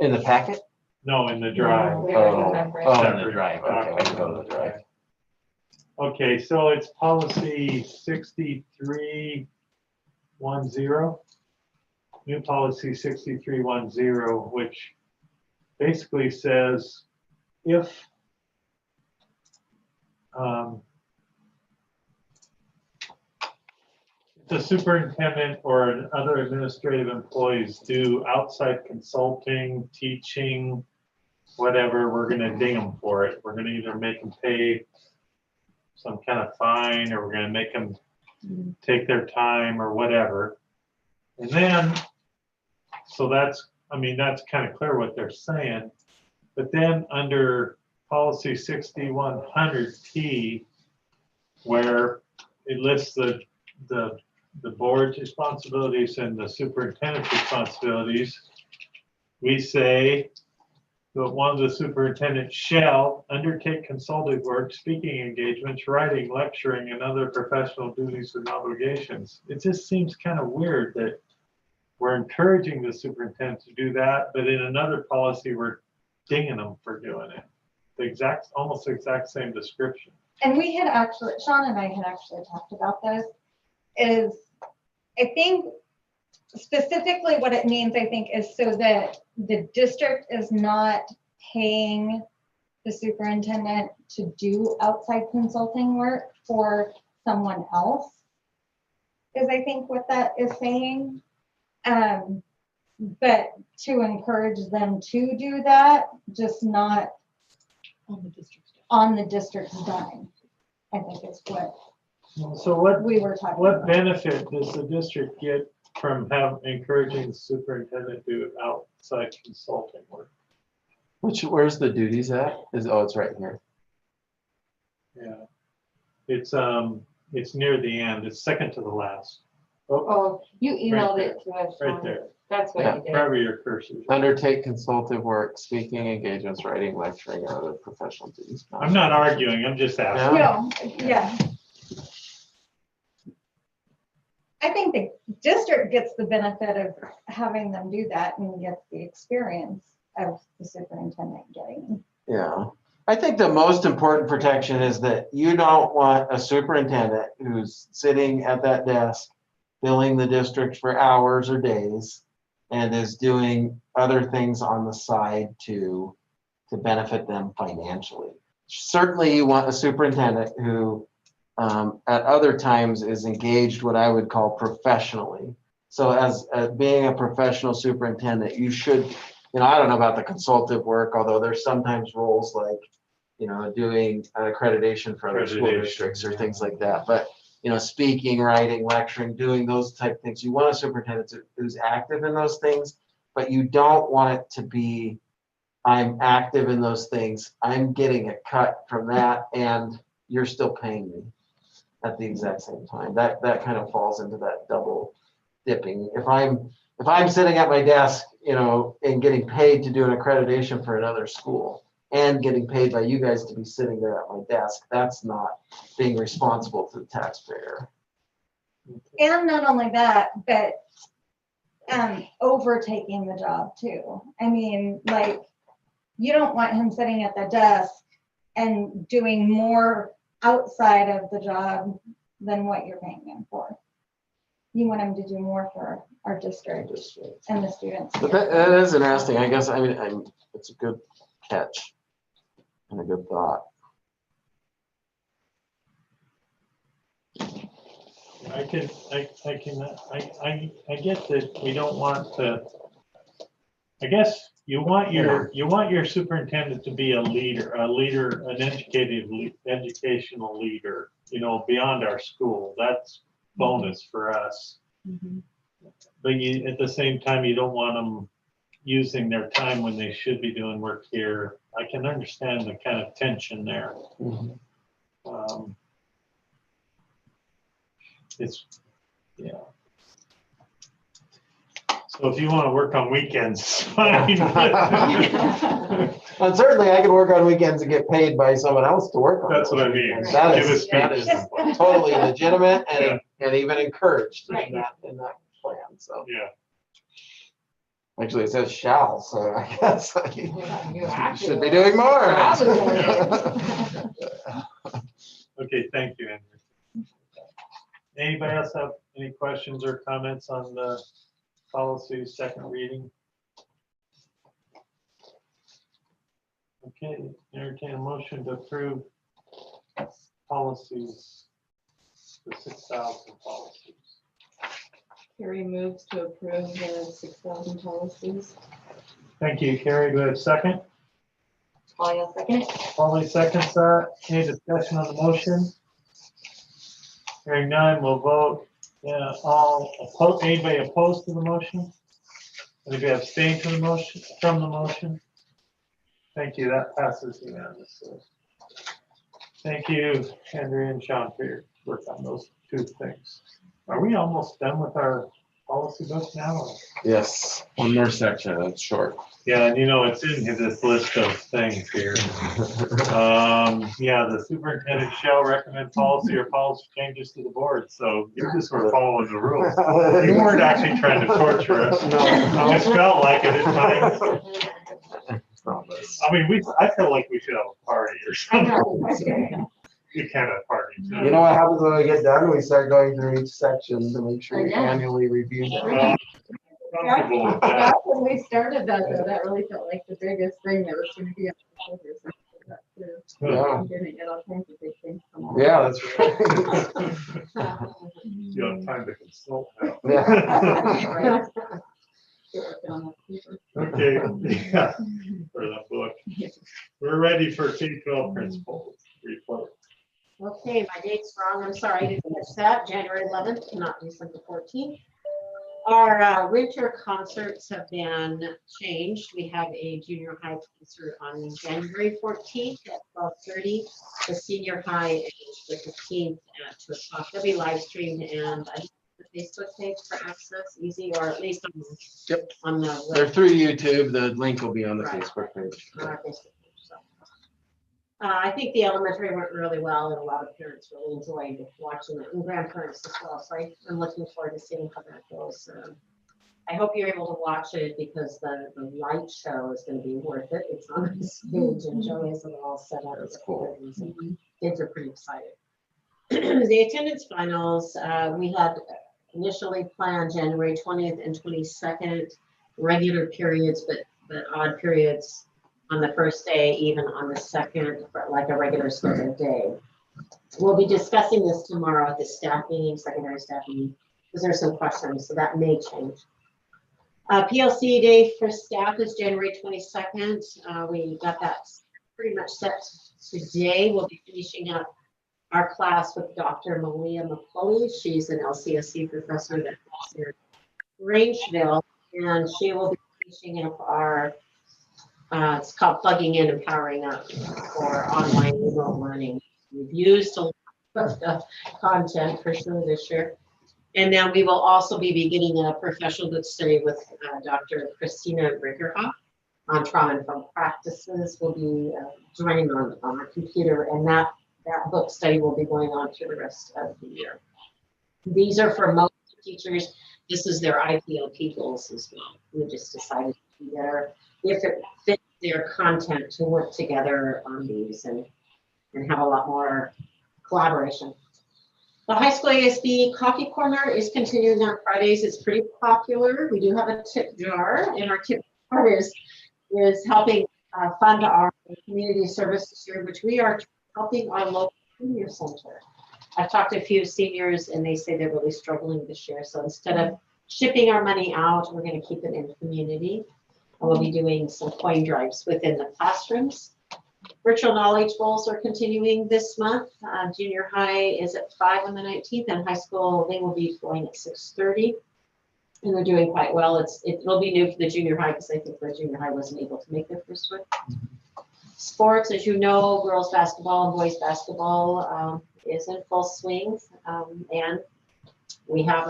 In the packet? No, in the drive. We already remember it. In the drive. Okay, I can go to the drive. Okay, so it's policy 6310. New policy 6310, which basically says if the superintendent or other administrative employees do outside consulting, teaching, whatever, we're gonna ding them for it. We're gonna either make them pay some kind of fine, or we're gonna make them take their time or whatever. And then, so that's, I mean, that's kind of clear what they're saying. But then under policy 6100T, where it lists the board's responsibilities and the superintendent's responsibilities, we say that one of the superintendents shall undertake consultative work, speaking engagements, writing, lecturing, and other professional duties and obligations. It just seems kind of weird that we're encouraging the superintendent to do that, but in another policy, we're dinging them for doing it. The exact, almost exact same description. And we had actually, Sean and I had actually talked about this, is I think specifically what it means, I think, is so that the district is not paying the superintendent to do outside consulting work for someone else, is I think what that is saying. But to encourage them to do that, just not on the district's dime, I think is what So what, we were talking what about. benefit does the district get from encouraging the superintendent to do outside consulting work? Where's the duties at? Oh, it's right here. Yeah. It's near the end. It's second to the last. Oh, Oh, you emailed Right it to us. right Sean. there. That's what Yeah, you did. Wherever your cursor is. Undertake consultative work, speaking engagements, writing, lecturing, or other professional duties. I'm not arguing, I'm just asking. Yeah. No, yeah. I think the district gets the benefit of having them do that and gets the experience of the superintendent getting. Yeah, I think the most important protection is that you don't want a superintendent who's sitting at that desk, billing the district for hours or days, and is doing other things on the side to benefit them financially. Certainly you want a superintendent who at other times is engaged what I would call professionally. So as being a professional superintendent, you should, I don't know about the consultative work, although there's sometimes roles like, doing accreditation for other school Accreditation, districts or yeah. things like that. But, speaking, writing, lecturing, doing those type of things. You want a superintendent who's active in those things, but you don't want it to be, I'm active in those things, I'm getting a cut from that, and you're still paying me at the exact same time. That kind of falls into that double dipping. If I'm sitting at my desk, and getting paid to do an accreditation for another school and getting paid by you guys to be sitting there at my desk, that's not being responsible to the taxpayer. And not only that, but overtaking the job too. I mean, like, you don't want him sitting at the desk and doing more outside of the job than what you're paying him for. You want him to do more for our district and the students. But that is interesting. I guess, it's a good catch and a good thought. I get that we don't want to, I guess you want your superintendent to be a leader, an educational leader, beyond our school. That's bonus for us. But at the same time, you don't want them using their time when they should be doing work here. I can understand the kind of tension there. So if you want to work on weekends, it's fine. And certainly I can work on weekends and get paid by someone else to work on. That's what I mean. weekends. That Give is us totally legitimate Yeah. and even encouraged Right. in that plan. So Yeah. actually it says shall, so I guess You you have to. should be doing more. Okay, thank you, Andrew. Anybody else have any questions or comments on the policy second reading? Okay, entertain a motion to approve policies, the 6,000 policies. Carrie moves to approve the 6,000 policies. Thank you, Carrie. Do I have a second? Polly, I'll second it. Polly seconds that. Any discussion on the motion? Hearing none, we'll vote. Yeah, all opposed, anybody opposed to the motion? Anybody abstain from the motion? Thank you, that passes unanimously. Thank you, Andrea and Sean, for your work on those two things. Are we almost done with our policy book now? or- Yes, one more section, it's short. Yeah, and you know, it's in this list of things here. Yeah, the superintendent shall recommend policy or policy changes to the board, so you just were following the rules. You weren't actually trying to torture us. No. I just felt like it at times. Promise. I mean, I feel like we should have a party or I something. know. You can't have a party too. You know what happens when we get done? We start going through each section to make sure we Yeah. annually review them. Comfortable with that. Back when we started that, though, that really felt like the biggest thing that was going to be on the shoulders. I feel that too. Yeah, I'm gonna get all kinds of big things from all. yeah, that's right. You have time to consult now. Yeah. Okay, yeah, for that book. We're ready for K-12 principal report. Okay, my date's wrong. I'm sorry, I didn't catch that. January 11th, not December 14th. Our winter concerts have been changed. We have a junior high concert on January 14th at 12:30. The senior high is the 15th at 2 o'clock. They'll be live streamed, and I think the Facebook page for access easy, or at least on, Yep. on the They're web. through YouTube, the link will be on the Right. Facebook page. on our Facebook page, so. I think the elementary went really well, and a lot of parents really enjoyed watching it, and grandparents as well. So I'm looking forward to seeing how that goes. I hope you're able to watch it because the light show is going to be worth it. It's on the stage, and Joey has it all set up. That's cool. And kids are pretty excited. The attendance finals, we had initially planned January 20th and 22nd, regular periods, but odd periods on the first day, even on the second, like a regular scheduled day. We'll be discussing this tomorrow at the staff meeting, secondary staff meeting, because there's some questions, so that may change. PLC day for staff is January 22nd. We got that pretty much set today. We'll be finishing up our class with Dr. Malia McCauley. She's an LCSC professor that lives here in Rangeville, and she will be finishing up our it's called Plugging In and Powering Up for online remote learning. We've used a lot of the content for sure this year. And then we will also be beginning a professional book study with Dr. Christina Brinkerhoff on trauma-informed practices. We'll be joining on our computer, and that book study will be going on through the rest of the year. These are for most teachers. This is their IPLP goals as well. We just decided to be there if it fits their content to work together on these and have a lot more collaboration. The high school ASB coffee corner is continuing on Fridays. It's pretty popular. We do have a tip jar, and our tip jar is helping fund our community service this year, which we are helping our local senior center. I've talked to a few seniors, and they say they're really struggling this year. So instead of shipping our money out, we're going to keep it in the community. And we'll be doing some coin drives within the classrooms. Virtual knowledge bowls are continuing this month. Junior high is at 5 on the 19th, and high school, they will be going at 6:30. And they're doing quite well. It'll be new for the junior high because I think the junior high wasn't able to make their first one. Sports, as you know, girls basketball and boys basketball is in full swing. And we have,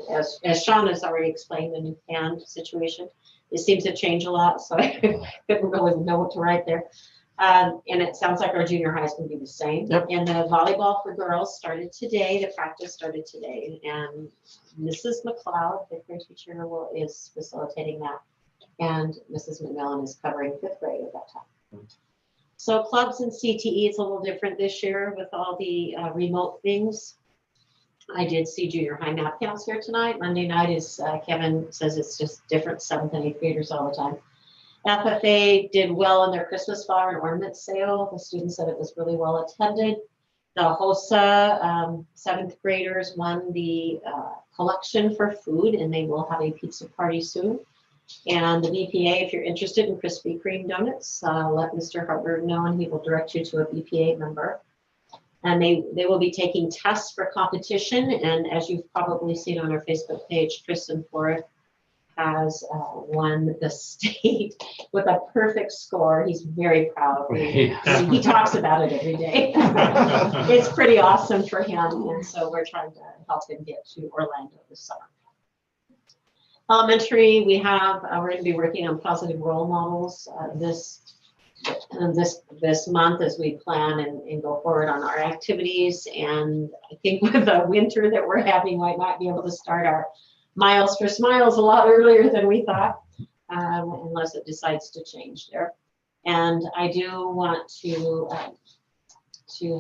as Sean has already explained, the new hand situation. It seems to change a lot, so I couldn't really know what to write there. And it sounds like our junior high is going to be the same. Yep. And the volleyball for girls started today. The practice started today. And Mrs. McLeod, the fifth teacher, is facilitating that. And Mrs. McMillan is covering 5th grade at that time. So clubs and CTE is a little different this year with all the remote things. I did see junior high math camps here tonight. Monday night is, Kevin says it's just different 7th and 8th graders all the time. FFA did well in their Christmas flower and ornament sale. The students said it was really well attended. The HOSA seventh graders won the collection for food, and they will have a pizza party soon. And the BPA, if you're interested in Krispy Kreme donuts, let Mr. Hartberg know, and he will direct you to a BPA member. And they will be taking tests for competition. And as you've probably seen on our Facebook page, Tristan Floric has won the state with a perfect score. He's very proud. He talks about it every day. It's pretty awesome for him. And so we're trying to help him get to Orlando this summer. Elementary, we're going to be working on positive role models this month as we plan and go forward on our activities. And I think with the winter that we're having, we might be able to start our Miles for Smiles a lot earlier than we thought, unless it decides to change there. And I do want to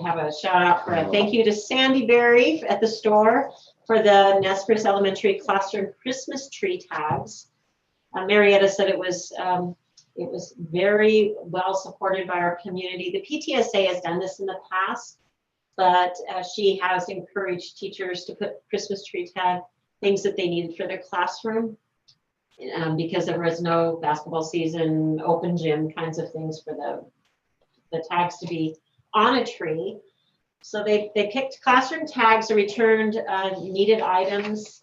have a shout out for a thank you to Sandy Berry at the store for the Nez Perce Elementary Classroom Christmas tree tags. Marietta said it was very well supported by our community. The PTSA has done this in the past, but she has encouraged teachers to put Christmas tree tag things that they needed for their classroom because there was no basketball season, open gym kinds of things for the tags to be on a tree. So they picked classroom tags or returned needed items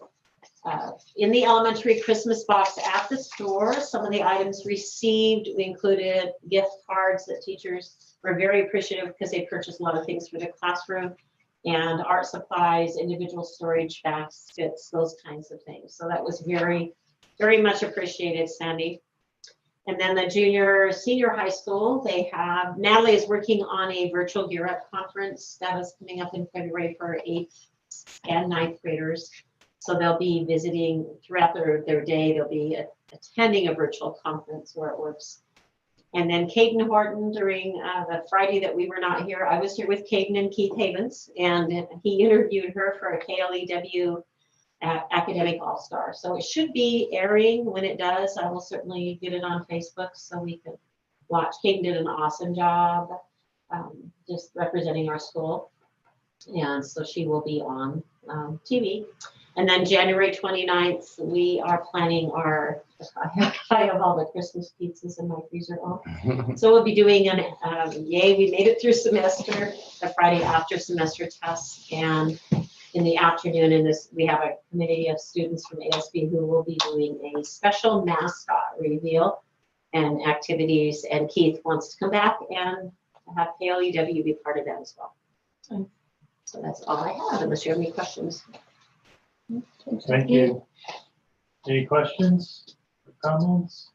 in the elementary Christmas box at the store. Some of the items received, we included gift cards that teachers were very appreciative because they purchased a lot of things for their classroom, and art supplies, individual storage baskets, those kinds of things. So that was very, very much appreciated, Sandy. And then the senior high school, Natalie is working on a virtual Gear Up conference that is coming up in February for 8th and 9th graders. So they'll be visiting throughout their day. They'll be attending a virtual conference where it works. And then Caden Horton, during the Friday that we were not here, I was here with Caden and Keith Havens, and he interviewed her for a KLEW Academic All-Star. So it should be airing. When it does, I will certainly get it on Facebook so we can watch. Caden did an awesome job just representing our school. And so she will be on TV. And then January 29th, we are planning I have all the Christmas pizzas in my freezer. So we'll be doing we made it through semester, the Friday after semester tests. And in the afternoon, we have a committee of students from ASB who will be doing a special mascot reveal and activities. And Keith wants to come back and have KLEW be part of that as well. So that's all I have, unless you have any questions. Thank you. Any questions or comments?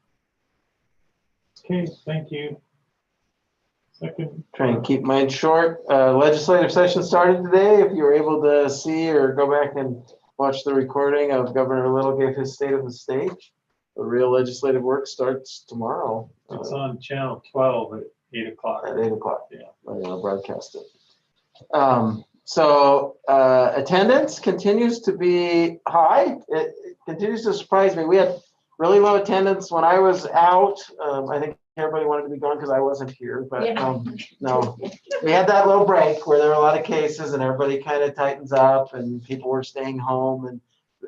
Okay, thank you. Second. Try and keep mine short. Legislative session started today. If you were able to see or go back and watch the recording of Governor Little gave his state of the stage, the real legislative work starts tomorrow. It's on channel 12 at 8 o'clock. At 8 o'clock. Yeah. I'll broadcast it. So attendance continues to be high. It continues to surprise me. We had really low attendance when I was out. I think everybody wanted to be gone because I wasn't here, but no, we had that little break where there were a lot of cases and everybody kind of tightens up and people were staying home. And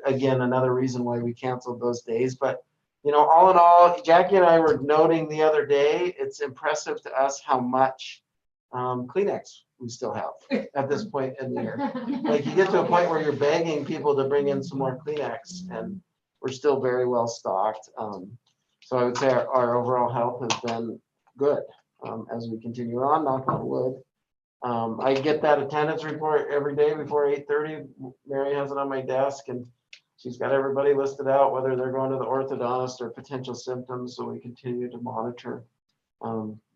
again, another reason why we canceled those days. But all in all, Jackie and I were noting the other day, it's impressive to us how much Kleenex we still have at this point in the year. Like you get to a point where you're begging people to bring in some more Kleenex, and we're still very well stocked. So I would say our overall health has been good as we continue on, knock on wood. I get that attendance report every day before 8:30. Mary has it on my desk, and she's got everybody listed out, whether they're going to the orthodontist or potential symptoms. So we continue to monitor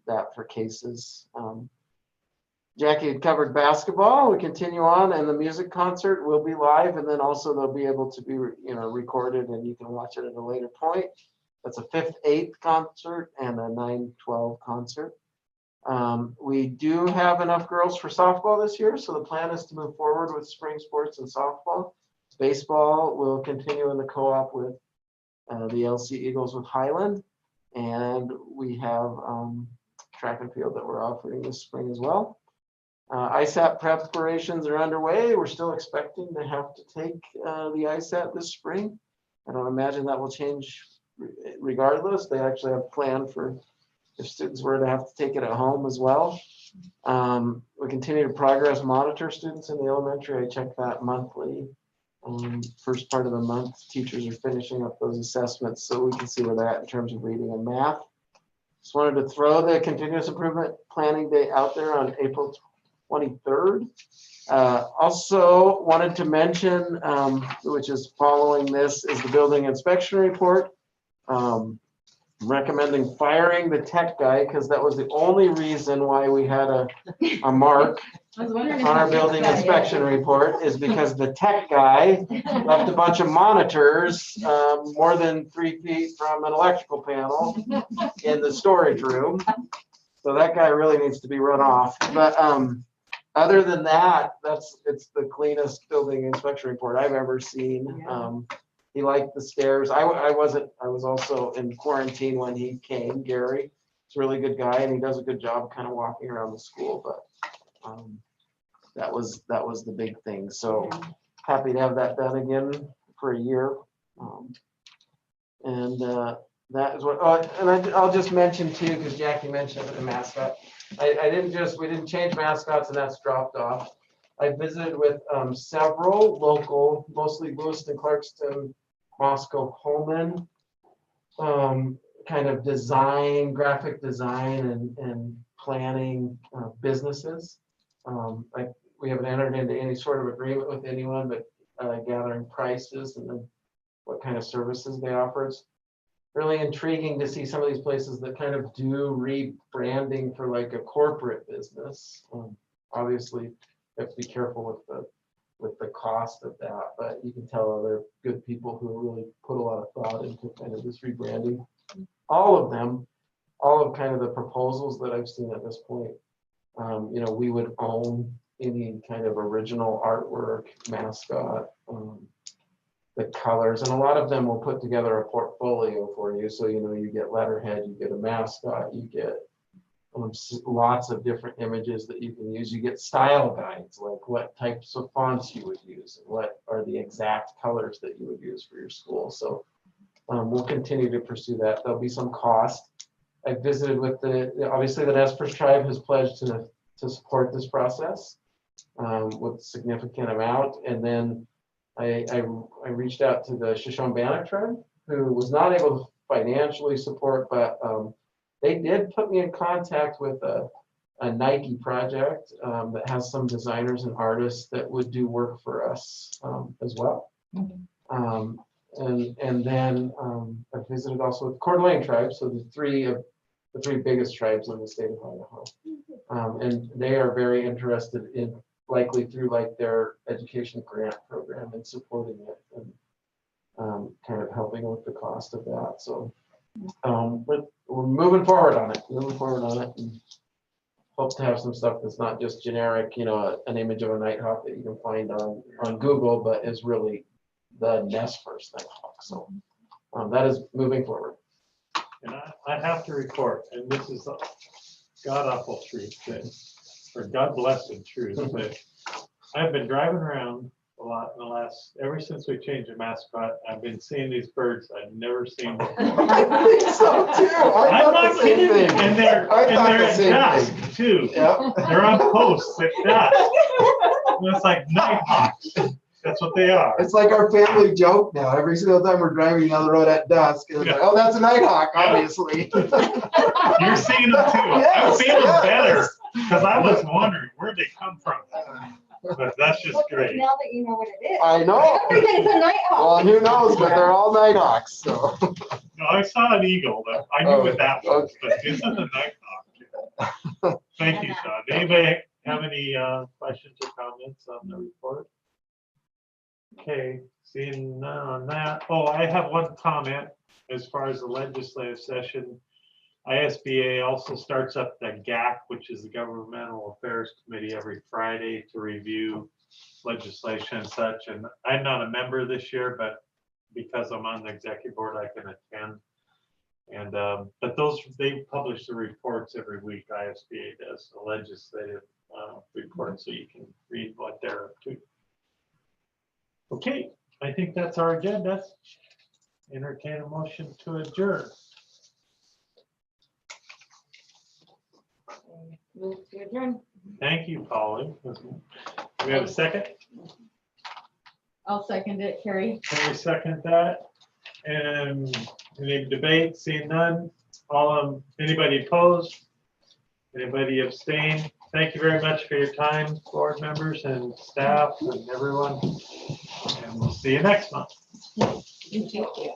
that for cases. Jackie had covered basketball. We continue on, and the music concert will be live, and then also they'll be able to be recorded, and you can watch it at a later point. That's a 5th, 8th concert and a 9/12 concert. We do have enough girls for softball this year, so the plan is to move forward with spring sports and softball. Baseball will continue in the co-op with the LC Eagles with Highland, and we have track and field that we're offering this spring as well. ISAT preparations are underway. We're still expecting to have to take the ISAT this spring. I don't imagine that will change regardless. They actually have planned for if students were to have to take it at home as well. We continue to progress monitor students in the elementary. I check that monthly. First part of the month, teachers are finishing up those assessments so we can see where they're at in terms of reading and math. Just wanted to throw the continuous improvement planning day out there on April 23rd. Also wanted to mention, which is following this, is the building inspection report. Recommending firing the tech guy because that was the only reason why we had a mark I was wondering. on our building inspection report is because the tech guy left a bunch of monitors more than 3 feet from an electrical panel in the storage room. So that guy really needs to be run off. But other than that, it's the cleanest building inspection report I've ever seen. He liked the stairs. I was also in quarantine when he came. Gary, he's a really good guy and he does a good job kind of walking around the school, but that was the big thing. So happy to have that done again for a year. That is what, and I'll just mention too, because Jackie mentioned the mascot. We didn't change mascots and that's dropped off. I visited with several local, mostly Lewiston, Clarkston, Moscow, Holman, kind of design, graphic design and planning businesses. We haven't entered into any sort of agreement with anyone, but gathering prices and then what kind of services they offer. It's really intriguing to see some of these places that kind of do rebranding for like a corporate business. Obviously, you have to be careful with the cost of that, but you can tell they're good people who really put a lot of thought into kind of this rebranding. All of kind of the proposals that I've seen at this point, we would own any kind of original artwork, mascot, the colors, and a lot of them will put together a portfolio for you. So, you get letterhead, you get a mascot, you get lots of different images that you can use. You get style guides, like what types of fonts you would use and what are the exact colors that you would use for your school. So we'll continue to pursue that. There'll be some cost. I visited with obviously the Nez Perce tribe has pledged to support this process with a significant amount. And then I reached out to the Shoshone-Bannock tribe, who was not able to financially support, but they did put me in contact with a Nike project that has some designers and artists that would do work for us as well. And then I visited also with the Coeur d'Alene tribe, so the three biggest tribes in the state of Idaho. And they are very interested in, likely through like their education grant program and supporting it and kind of helping with the cost of that. So but we're moving forward on it and hope to have some stuff that's not just generic, an image of a nighthawk that you can find on Google, but is really the Nez Perce nighthawk. So that is moving forward. And I have to report, and this is god awful truth, or God blessed truth, but I've been driving around a lot in the ever since we changed the mascot. I've been seeing these birds I've never seen before. I think so too. I'm not kidding. And they're at dusk too. Yep. They're on posts at dusk. And it's like nighthawks. That's what they are. It's like our family joke now. Every single time we're driving down the road at dusk, it's like, oh, that's a nighthawk, obviously. You're seeing them too. I'm feeling better because I was wondering where'd they come from. But that's just great. Now that you know what it is. I know. Everything's a nighthawk. Well, who knows, but they're all nighthawks, so. No, I saw an eagle, but I knew what that was, but this is a nighthawk. Thank you, Sean. Anybody have any questions or comments on the report? Okay, seeing none on that. Oh, I have one comment as far as the legislative session. ISBA also starts up the GAC, which is the Governmental Affairs Committee, every Friday to review legislation and such. And I'm not a member this year, but because I'm on the executive board, I can attend. And but they publish the reports every week. ISBA does, the legislative report so you can read what they're up to. Okay, I think that's our agenda. Entertain a motion to adjourn. Move to adjourn. Thank you, Polly. Do we have a second? I'll second it, Carrie. Can we second that? And any debate? Seeing none? Anybody opposed? Anybody abstain? Thank you very much for your time, board members and staff and everyone. And we'll see you next month. Thank you.